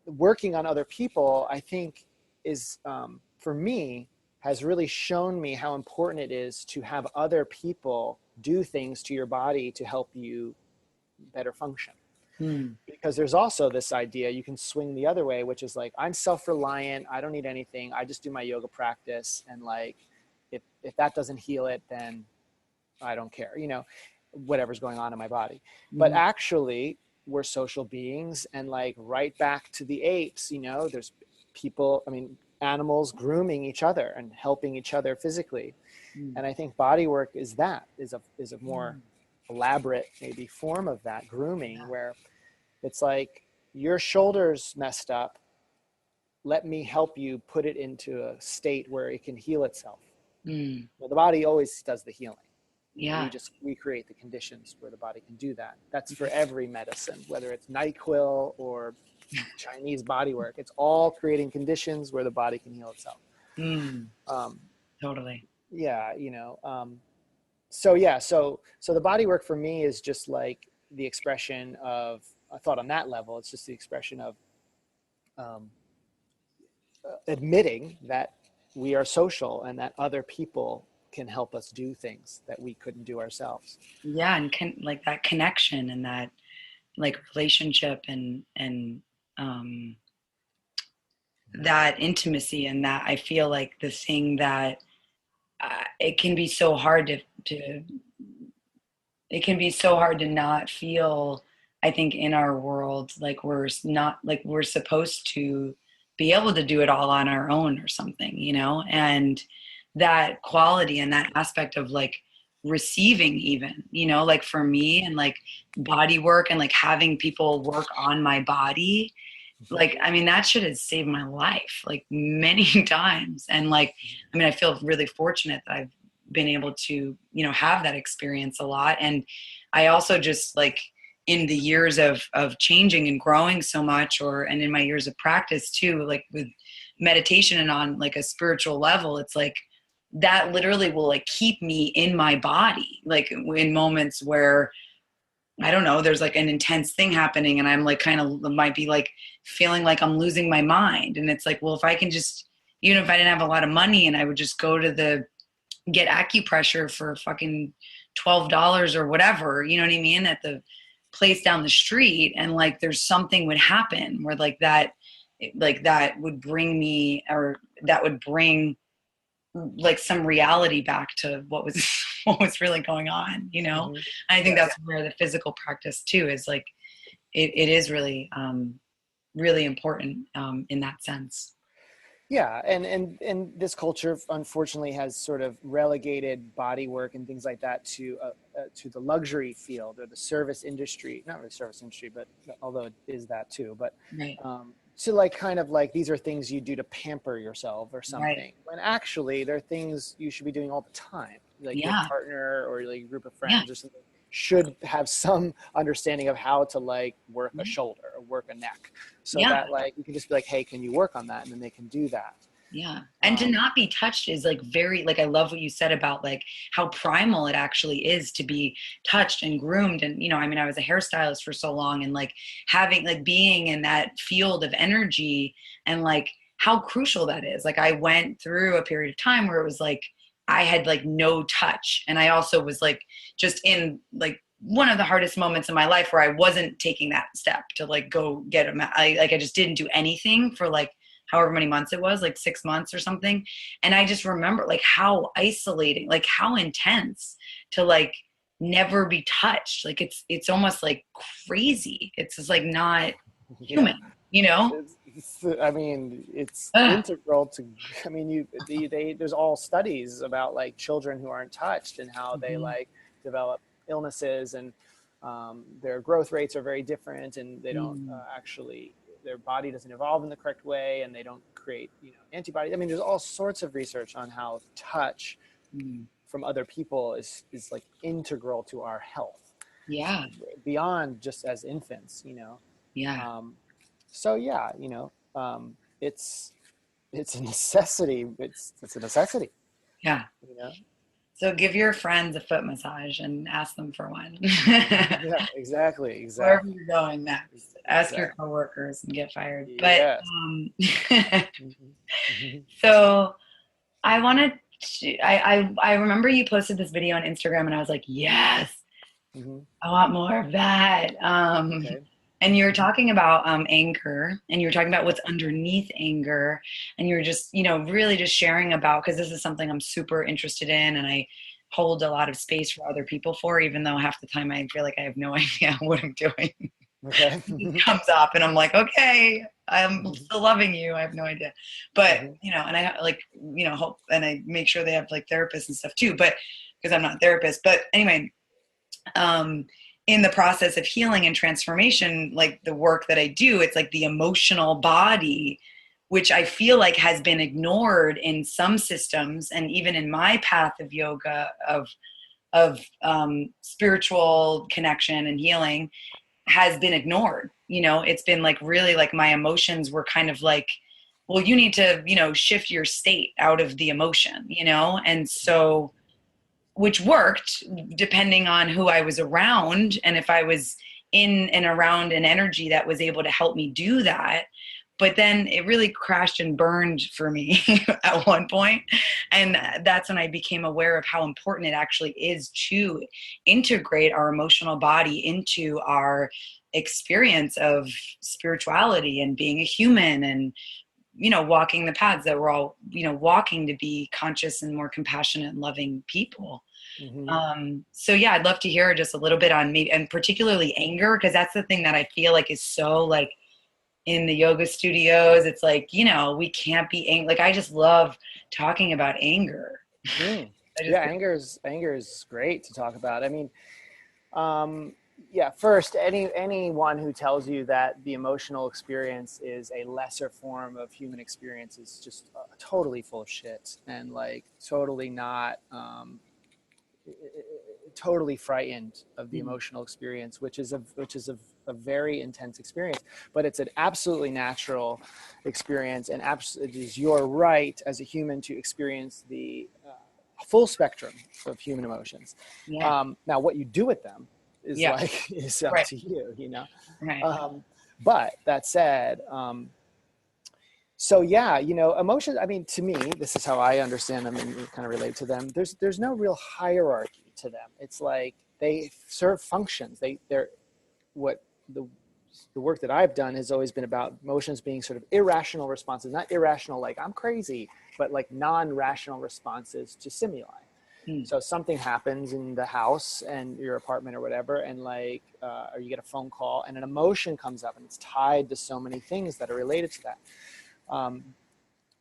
working on other people, I think, is for me has really shown me how important it is to have other people do things to your body to help you better function. Mm. Because there's also this idea you can swing the other way, which is like, I'm self-reliant, I don't need anything, I just do my yoga practice, and like if that doesn't heal it, then I don't care, you know, whatever's going on in my body. But Mhm. actually, we're social beings, and like right back to the apes, you know, there's people, I mean, animals grooming each other and helping each other physically. Mm. And I think body work is a more Mm. elaborate maybe form of that grooming, Yeah. where it's like your shoulder's messed up. Let me help you put it into a state where it can heal itself. Mm. Well, the body always does the healing. You know, we Yeah. just recreate the conditions where the body can do that. That's for every medicine, whether it's NyQuil or Chinese body work. It's all creating conditions where the body can heal itself. Mm. Um, Totally. yeah, you know. So yeah, so the body work for me is just like the expression of. I thought on that level, it's just the expression of um, admitting that we are social and that other people can help us do things that we couldn't do ourselves. Yeah, and like that connection and that like relationship and um that intimacy, and that I feel like the thing that it can be so hard to it can be so hard to not feel, I think, in our world like we're supposed to be able to do it all on our own or something, and that quality and that aspect of like receiving, even, like for me, and like body work and like having people work on my body, like, I mean, that shit has saved my life like many times. And like, I mean, I feel really fortunate that I've been able to, have that experience a lot. And I also just like in the years of changing and growing so much, and in my years of practice too, like with meditation and on like a spiritual level, it's like that literally will like keep me in my body, like in moments where I don't know, there's like an intense thing happening and I'm like kind of might be like feeling like I'm losing my mind. And it's like, well, if I can just, even if I didn't have a lot of money and I would just go to get acupressure for fucking $12 or whatever, you know what I mean, at the place down the street, and like there's something would happen where like that would bring me, or that would bring like some reality back to what was what was really going on, Mm-hmm. I think Yeah. that's where the physical practice too is like it is really really important in that sense. Yeah, and this culture unfortunately has sort of relegated body work and things like that to the luxury field or the service industry. Not really service industry, but although it is that too. But Right. to like kind of like these are things you do to pamper yourself or something. Right. When actually they're things you should be doing all the time. Like your Yeah. partner or like a group of Yeah. friends or something should have some understanding of how to like work a Yeah. shoulder or work a neck, so Yeah. that like you can just be like, hey, can you work on that, and then they can do that. Yeah. And to not be touched is like very, like, I love what you said about like how primal it actually is to be touched and groomed. And, I mean, I was a hairstylist for so long, and like having, like being in that field of energy and like how crucial that is. Like I went through a period of time where it was like, I had like no touch. And I also was like, just in like one of the hardest moments in my life where I wasn't taking that step to like go get I just didn't do anything for like however many months it was, like 6 months or something. And I just remember like how isolating, like how intense to like never be touched. Like it's almost like crazy. It's just like not Yeah. human, you know? I mean, it's Ugh. integral to. I mean, there's all studies about like children who aren't touched and how they Mhm. like develop illnesses, and their growth rates are very different, and they don't actually, their body doesn't evolve in the correct way, and they don't create antibodies. I mean, there's all sorts of research on how touch Mm. from other people is like integral to our health Yeah. beyond just as infants. Yeah. So yeah, it's a necessity. It's a necessity. Yeah. You know. So give your friends a foot massage and ask them for one. Yeah, exactly. Wherever you're going next, ask your Exactly. coworkers and get fired. Yes. But Mhm. so I wanted to, I remember you posted this video on Instagram and I was like, yes, Mhm. I want more of that. Okay. And you were talking about anger, and you were talking about what's underneath anger, and you were just, really just sharing about, because this is something I'm super interested in, and I hold a lot of space for other people for, even though half the time I feel like I have no idea what I'm doing. Okay. It comes up, and I'm like, okay, I'm still loving you. I have no idea, but Mhm. and I like, hope, and I make sure they have like therapists and stuff too, but because I'm not a therapist. But anyway, in the process of healing and transformation, like the work that I do, it's like the emotional body, which I feel like has been ignored in some systems, and even in my path of yoga, of spiritual connection and healing, has been ignored. It's been like really like my emotions were kind of like, well, you need to, shift your state out of the emotion, and so, which worked depending on who I was around and if I was in and around an energy that was able to help me do that. But then it really crashed and burned for me at one point. And that's when I became aware of how important it actually is to integrate our emotional body into our experience of spirituality and being a human, and walking the paths that we're all walking to be conscious and more compassionate and loving people. Mhm. So yeah, I'd love to hear just a little bit on me, and particularly anger, because that's the thing that I feel like is so like in the yoga studios. It's like, we can't be angry. Like I just love talking about anger. Mm. I just Yeah, anger is great to talk about. I mean, Yeah, first, anyone who tells you that the emotional experience is a lesser form of human experience is just totally full of shit, and like totally not totally frightened of the Mm. emotional experience, which is a very intense experience, but it's an absolutely natural experience, and it is your right as a human to experience the full spectrum of human emotions. Yeah. Now, what you do with them is Yeah. like is up Right. to you, you know. Right. But that said, so yeah, you know, emotions. I mean, to me, this is how I understand them and kind of relate to them. There's no real hierarchy to them. It's like they serve functions. They're what the work that I've done has always been about emotions being sort of irrational responses, not irrational like I'm crazy, but like non-rational responses to stimuli. Mm. So something happens in the house and your apartment or whatever, and like, or you get a phone call and an emotion comes up and it's tied to so many things that are related to that. Um,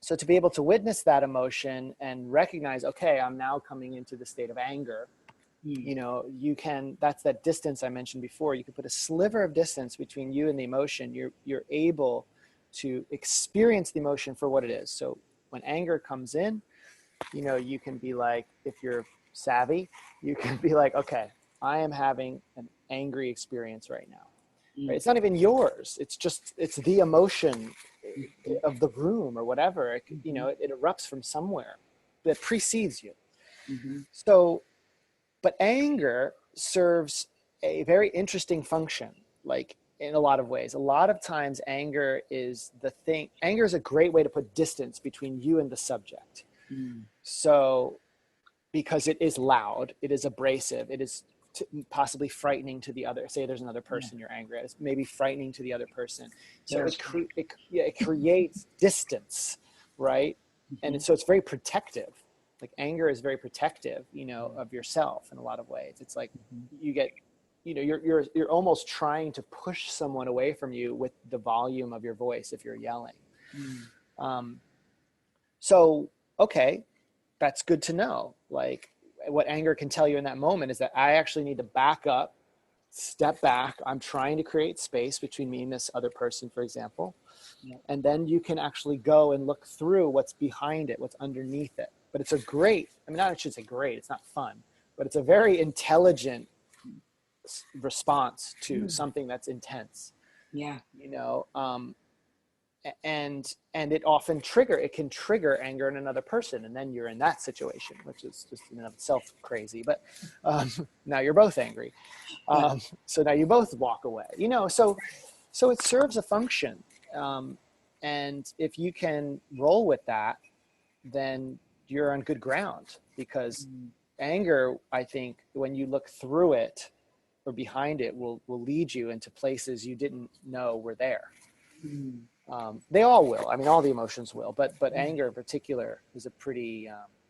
so to be able to witness that emotion and recognize, okay, I'm now coming into the state of anger, Mm. you know, you can, that's that distance I mentioned before. You can put a sliver of distance between you and the emotion. You're able to experience the emotion for what it is. So when anger comes in, you know, you can be like, if you're savvy, you can be like, okay, I am having an angry experience right now. Right? Mm. It's not even yours. It's just, it's the emotion Mhm. of the room or whatever. You Mhm. know, it erupts from somewhere that precedes you. Mhm. So, but anger serves a very interesting function, like in a lot of ways. A lot of times, anger is the thing, anger is a great way to put distance between you and the subject. Mm. So, because it is loud, it is abrasive, it is possibly frightening to the other. Say there's another Yeah. person you're angry at, it's maybe frightening to the other person. So Terrifying. it creates distance, right? And Mhm. so it's very protective. Like anger is very protective, you know, of yourself in a lot of ways. It's like Mhm. you get, you know, you're almost trying to push someone away from you with the volume of your voice if you're yelling. Mm. Um, so okay, that's good to know. Like what anger can tell you in that moment is that I actually need to back up, step back. I'm trying to create space between me and this other person, for example. Yeah. And then you can actually go and look through what's behind it, what's underneath it. But it's a great, I mean, I should say great, it's not fun, but it's a very intelligent response to Mm. something that's intense, Yeah. you know. And it can trigger anger in another person, and then you're in that situation, which is just in and of itself crazy. But now you're both angry, Yeah. so now you both walk away, you know. So it serves a function, um, and if you can roll with that, then you're on good ground, because Mm. anger, I think, when you look through it or behind it, will lead you into places you didn't know were there. Mm. They all will. I mean, all the emotions will, but Yeah. anger in particular is a pretty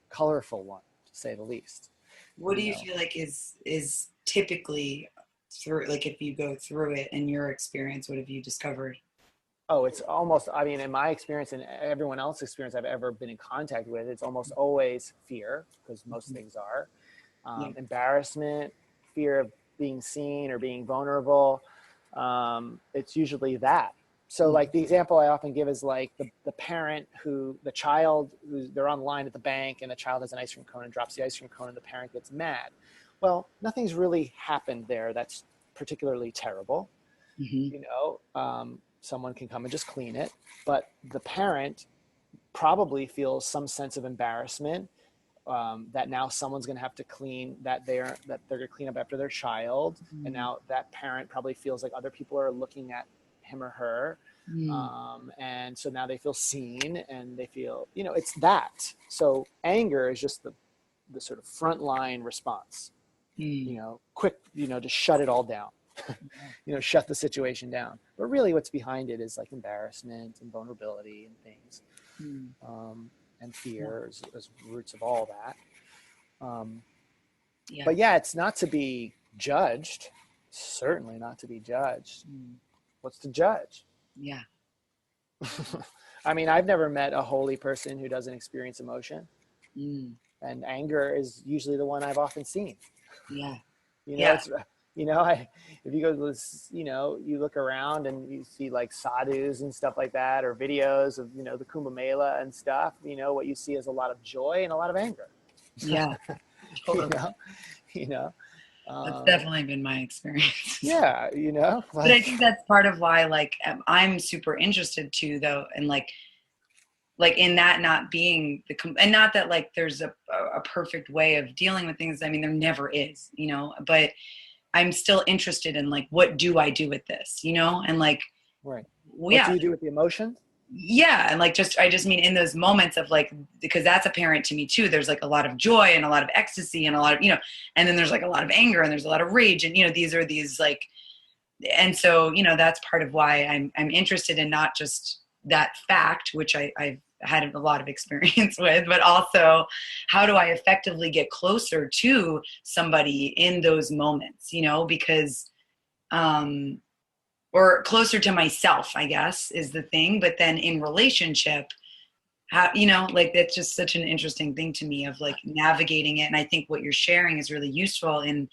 colorful one, to say the least. What You do you know, feel like is typically through, like, if you go through it in your experience, what have you discovered? oh, it's almost. I mean, in my experience and everyone else's experience I've ever been in contact with, it's almost always fear, because most Mhm. things are Yeah. embarrassment, fear of being seen or being vulnerable. It's usually that. So Mm. like the example I often give is like the parent the child they're on the line at the bank, and the child has an ice cream cone and drops the ice cream cone, and the parent gets mad. Well, nothing's really happened there that's particularly terrible. Mhm. You know, someone can come and just clean it, but the parent probably feels some sense of embarrassment, that now someone's going to have to clean that they're going to clean up after their child, and Mm. now that parent probably feels like other people are looking at him or her, Mm. and so now they feel seen, and they feel, you know, it's that. So anger is just the sort of frontline response, you Mm. know, quick, you know, to shut it all down, Yeah. you know, shut the situation down. But really, what's behind it is like embarrassment and vulnerability and things, Mm. um, and Yeah. fear as roots of all that. Yeah. But yeah, it's not to be judged. Certainly not to be judged. Mm. What's to judge? Yeah. I mean, I've never met a holy person who doesn't experience emotion, Mm. and anger is usually the one I've often seen. Yeah. You know, Yeah. If you go, you look around and you see like sadhus and stuff like that, or videos of, the Kumbh Mela and stuff, what you see is a lot of joy and a lot of anger, Yeah, you totally. know, you know, That's um, definitely been my experience. yeah, But I like, think that's part of why, like, I'm super interested too, though, and like in that not being and not that like there's a perfect way of dealing with things. I mean, there never is, but I'm still interested in like, what do I do with this, and like, right. well, What do yeah, you do with the emotions? yeah, and like, I just mean in those moments of like, because that's apparent to me too. There's like a lot of joy and a lot of ecstasy and a lot of, and then there's like a lot of anger and there's a lot of rage, and these are these like, and so that's part of why I'm interested in not just that fact, which I've had a lot of experience with, but also how do I effectively get closer to somebody in those moments, because or closer to myself, I guess, is the thing. But then in relationship, how, like, that's just such an interesting thing to me of like navigating it. And I think what you're sharing is really useful in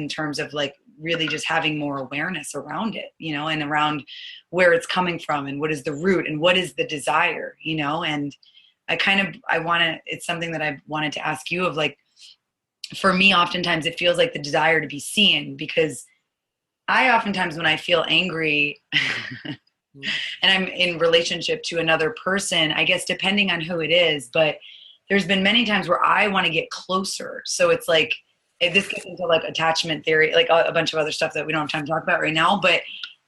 terms of like really just having more awareness around it, and around where it's coming from and what is the root and what is the desire, and I want to, it's something that I've wanted to ask you of like, for me, oftentimes it feels like the desire to be seen, because I oftentimes when I feel angry and I'm in relationship to another person, I guess depending on who it is, but there's been many times where I want to get closer. So it's like, this gets into like attachment theory, like a bunch of other stuff that we don't have time to talk about right now, but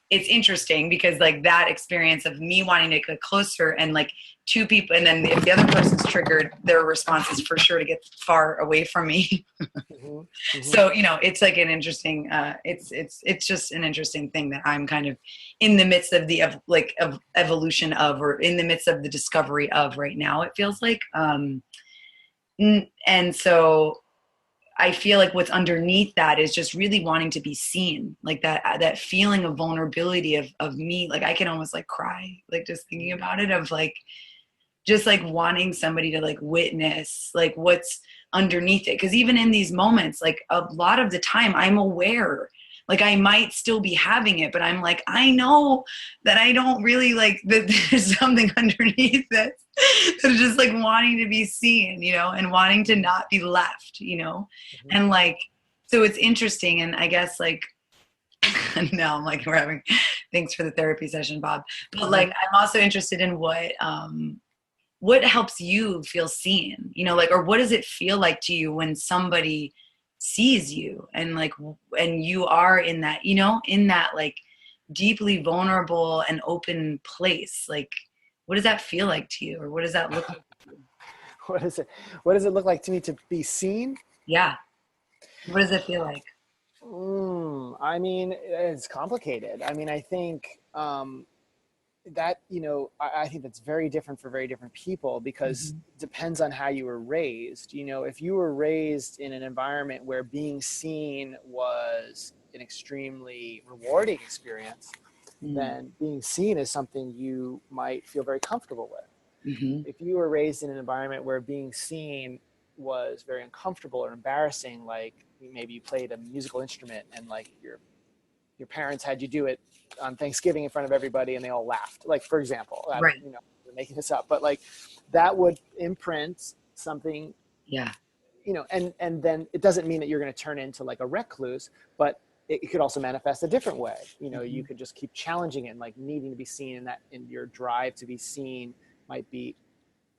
it's interesting because like that experience of me wanting to get closer and like two people, and then if the other person's triggered, their response is for sure to get far away from me. Mm-hmm. Mm-hmm. So it's like an interesting it's just an interesting thing that I'm kind of in the midst of the of evolution of, or in the midst of the discovery of right now, it feels like, and so I feel like what's underneath that is just really wanting to be seen, like that feeling of vulnerability of me, like I can almost like cry, like just thinking about it, of like just like wanting somebody to like witness like what's underneath it. Because even in these moments, like a lot of the time I'm aware, like I might still be having it, but I'm like, I know that I don't really like that there's something underneath this that's just like wanting to be seen, and wanting to not be left, Mm-hmm. and like, so it's interesting. And I guess like, now I'm like, we're having, thanks for the therapy session, Bob, but like, Mm-hmm. I'm also interested in what helps you feel seen, like, or what does it feel like to you when somebody sees you and like, and you are in that, in that like deeply vulnerable and open place, like, what does that feel like to you, or what does that look like to you? What is it? What does it look like to me to be seen? Yeah, what does it feel like? I mean, it's complicated. I mean, I think that, I think that's very different for very different people, because Mm-hmm. it depends on how you were raised. If you were raised in an environment where being seen was an extremely rewarding experience, then being seen is something you might feel very comfortable with. Mm-hmm. If you were raised in an environment where being seen was very uncomfortable or embarrassing, like maybe you played a musical instrument and like your parents had you do it on Thanksgiving in front of everybody and they all laughed. Like, for example, I don't, Right. we're making this up, but like that would imprint something, Yeah. and then it doesn't mean that you're going to turn into like a recluse, but it could also manifest a different way. You Mm-hmm. could just keep challenging it and like needing to be seen, and that in your drive to be seen might be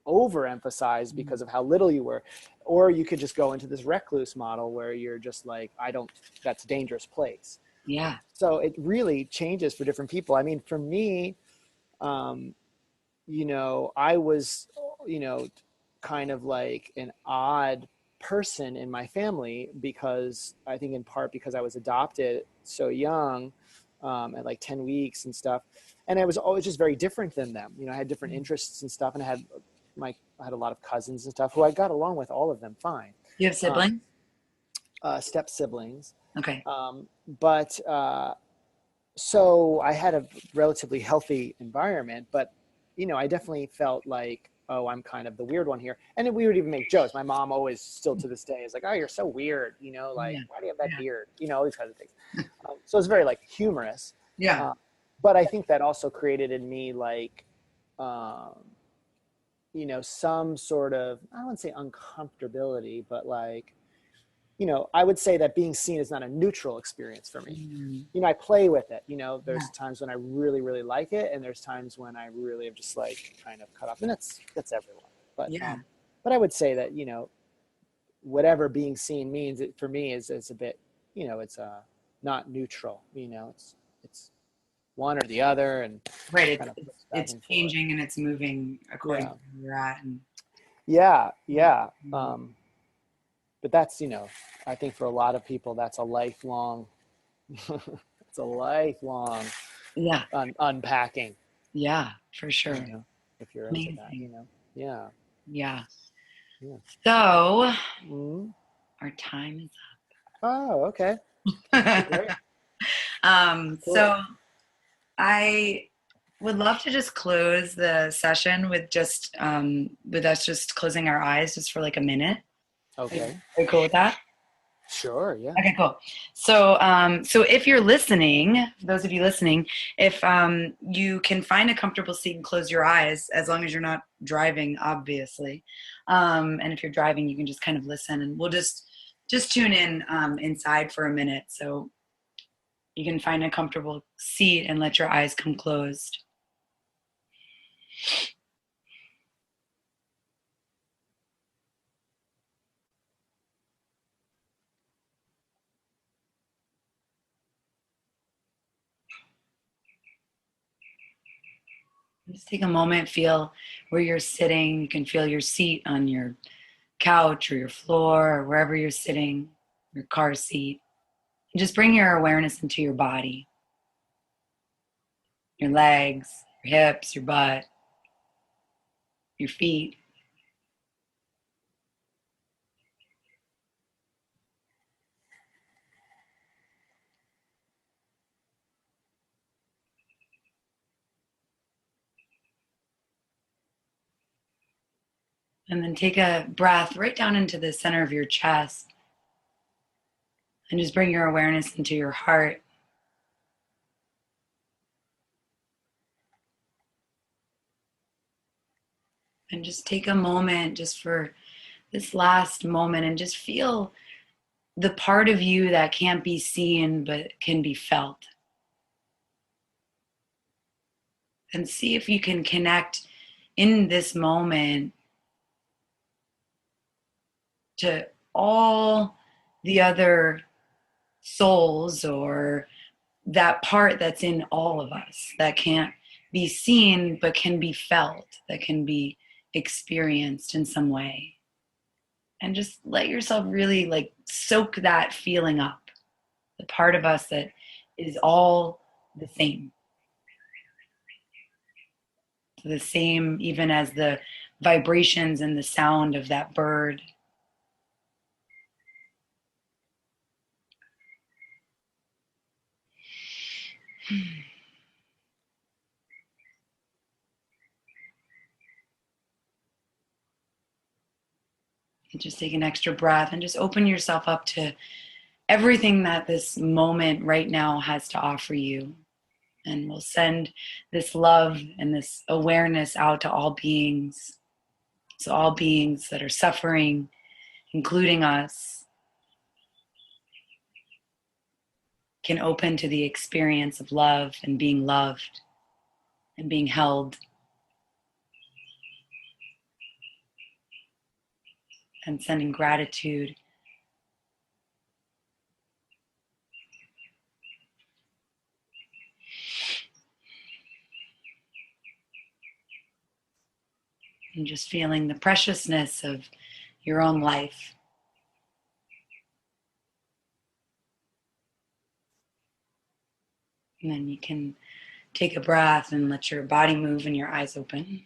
overemphasized because of how little you were. Or you could just go into this recluse model where you're just like, that's a dangerous place. Yeah. So it really changes for different people. I mean, for me, I was, kind of like an odd person in my family, because I think in part because I was adopted so young, at like 10 weeks and stuff. And I was always just very different than them. I had different interests and stuff, and I had a lot of cousins and stuff who I got along with all of them fine. You have Um, siblings? Step siblings. Okay. But so I had a relatively healthy environment, but I definitely felt like oh, I'm kind of the weird one here. And then we would even make jokes. My mom always, still to this day, is like, oh, you're so weird. Like, Yeah. why do you have that Yeah. beard? All these kinds of things. So it's very like humorous. Yeah. But I think that also created in me like, um, some sort of, I don't want to say uncomfortability, but like, I would say that being seen is not a neutral experience for me. Mm. I play with it. There's Yeah. times when I really, really like it, and there's times when I really am just like kind of cut off, and that's everyone. Yeah. But I would say that whatever being seen means, it for me is a bit, it's not neutral. It's one or the other, and Right. kind of It's back it's and forth. changing and it's moving according Yeah, to where you're at. And yeah, yeah. mm, But that's, I think for a lot of people, that's a lifelong, it's a lifelong yeah. unpacking, Yeah, for sure. if you're into that, Amazing. Yeah. Yeah. Yeah. So Mm-hmm. our time is Oh, okay. up. Great. Cool. So I would love to just close the session with with us just closing our eyes just for like a minute. Okay. Are you cool with that? Sure. Yeah. Okay, cool. So if you're listening, those of you listening, if you can find a comfortable seat and close your eyes, as long as you're not driving, obviously. And if you're driving, you can just kind of listen, and we'll just tune in inside for a minute. So you can find a comfortable seat and let your eyes come closed. Just take a moment, feel where you're sitting. You can feel your seat on your couch or your floor or wherever you're sitting, your car seat. And just bring your awareness into your body, your legs, your hips, your butt, your feet. And then take a breath right down into the center of your chest. And just bring your awareness into your heart. And just take a moment just for this last moment and just feel the part of you that can't be seen but can be felt. And see if you can connect in this moment to all the other souls or that part that's in all of us that can't be seen but can be felt, that can be experienced in some way. And just let yourself really like soak that feeling up. The part of us that is all the same. The same even as the vibrations and the sound of that bird. And just take an extra breath and just open yourself up to everything that this moment right now has to offer you. And we'll send this love and this awareness out to all beings. So, all beings that are suffering, including us, can open to the experience of love and being loved and being held and sending gratitude. And just feeling the preciousness of your own life. And then you can take a breath and let your body move and your eyes open.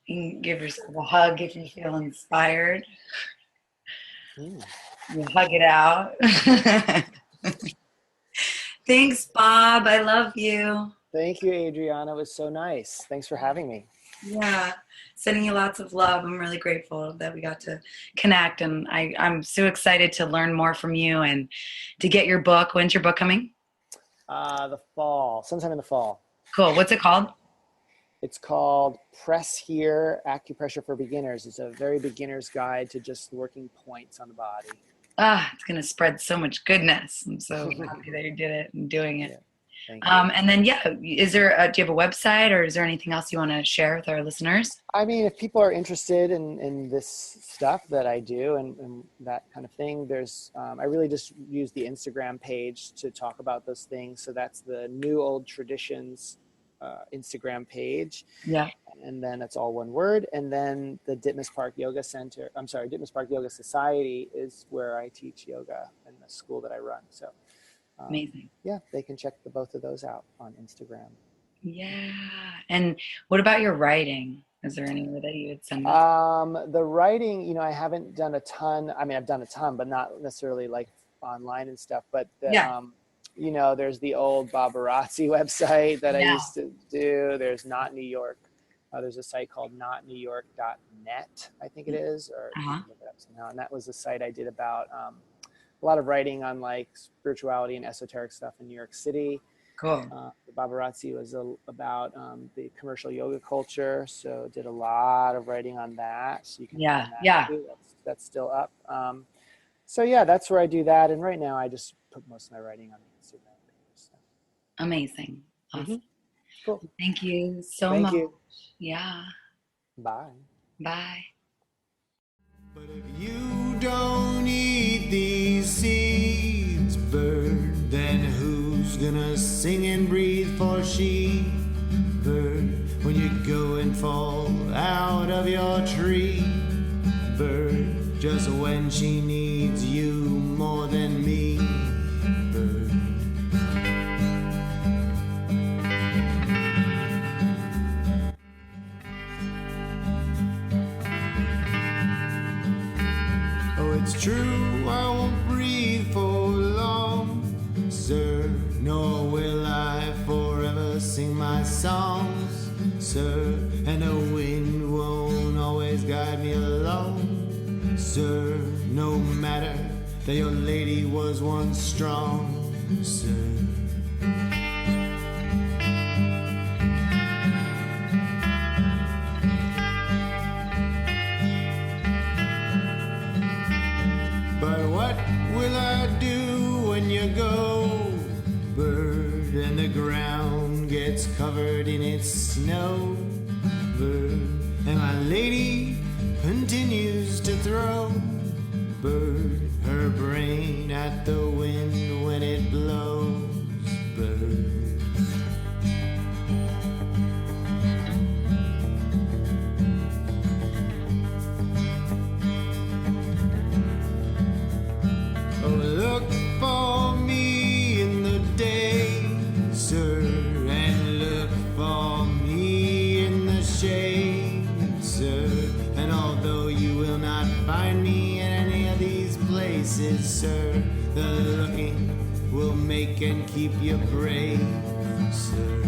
You can give yourself a hug if you feel inspired. Mm. You hug it out. Thanks, Bob. I love you. Thank you, Adriana. It was so nice. Thanks for having me. Yeah, sending you lots of love. I'm really grateful that we got to connect, and I'm so excited to learn more from you and to get your book. When's your book coming? The fall, sometime in the fall. Cool. What's it called? It's called Press Here, Acupressure for Beginners. It's a very beginner's guide to just working points on the body. Ah, it's going to spread so much goodness. I'm so happy that you did it and doing it. Yeah, thank you. And then, yeah, is there do you have a website, or is there anything else you want to share with our listeners? I mean, if people are interested in this stuff that I do and that kind of thing, there's I really just use the Instagram page to talk about those things. So that's the New Old Traditions Instagram page. Yeah. And then that's all one word. And then the Ditmas Park Yoga Society is where I teach yoga in the school that I run. So Amazing. yeah, they can check both of those out on Instagram. Yeah. And what about your writing? Is there anywhere that you would send me? The writing, I haven't done a ton. I mean, I've done a ton, but not necessarily like online and stuff. But there's the old Babarazzi website that I used to do. There's Not New York. There's a site called notnewyork.net, I think it is, or you can look it up somehow. And that was a site I did about a lot of writing on like spirituality and esoteric stuff in New York City. Cool. The Babarazzi was about the commercial yoga culture, so did a lot of writing on that. So you can find that too. That's still up. So yeah, that's where I do that. And right now I just put most of my writing on the Instagram page. So. Amazing. Awesome. Mm-hmm. Cool. Thank you so much. Thank you. Yeah. Bye. Bye. But if you don't eat these seeds, bird, then who's gonna sing and breathe for she? Bird, when you go and fall out of your tree. Bird, just when she needs you more than me. Bird. It's true, I won't breathe for long, sir, nor will I forever sing my songs, sir, and the wind won't always guide me along, sir, no matter that your lady was once strong, sir. But what will I do when you go, bird, and the ground gets covered in its snow, bird, and my lady continues to throw, bird, her brain at the wind when it blows, bird. Look for me in the day, sir, and look for me in the shade, sir. And although you will not find me in any of these places, sir, the looking will make and keep you brave, sir.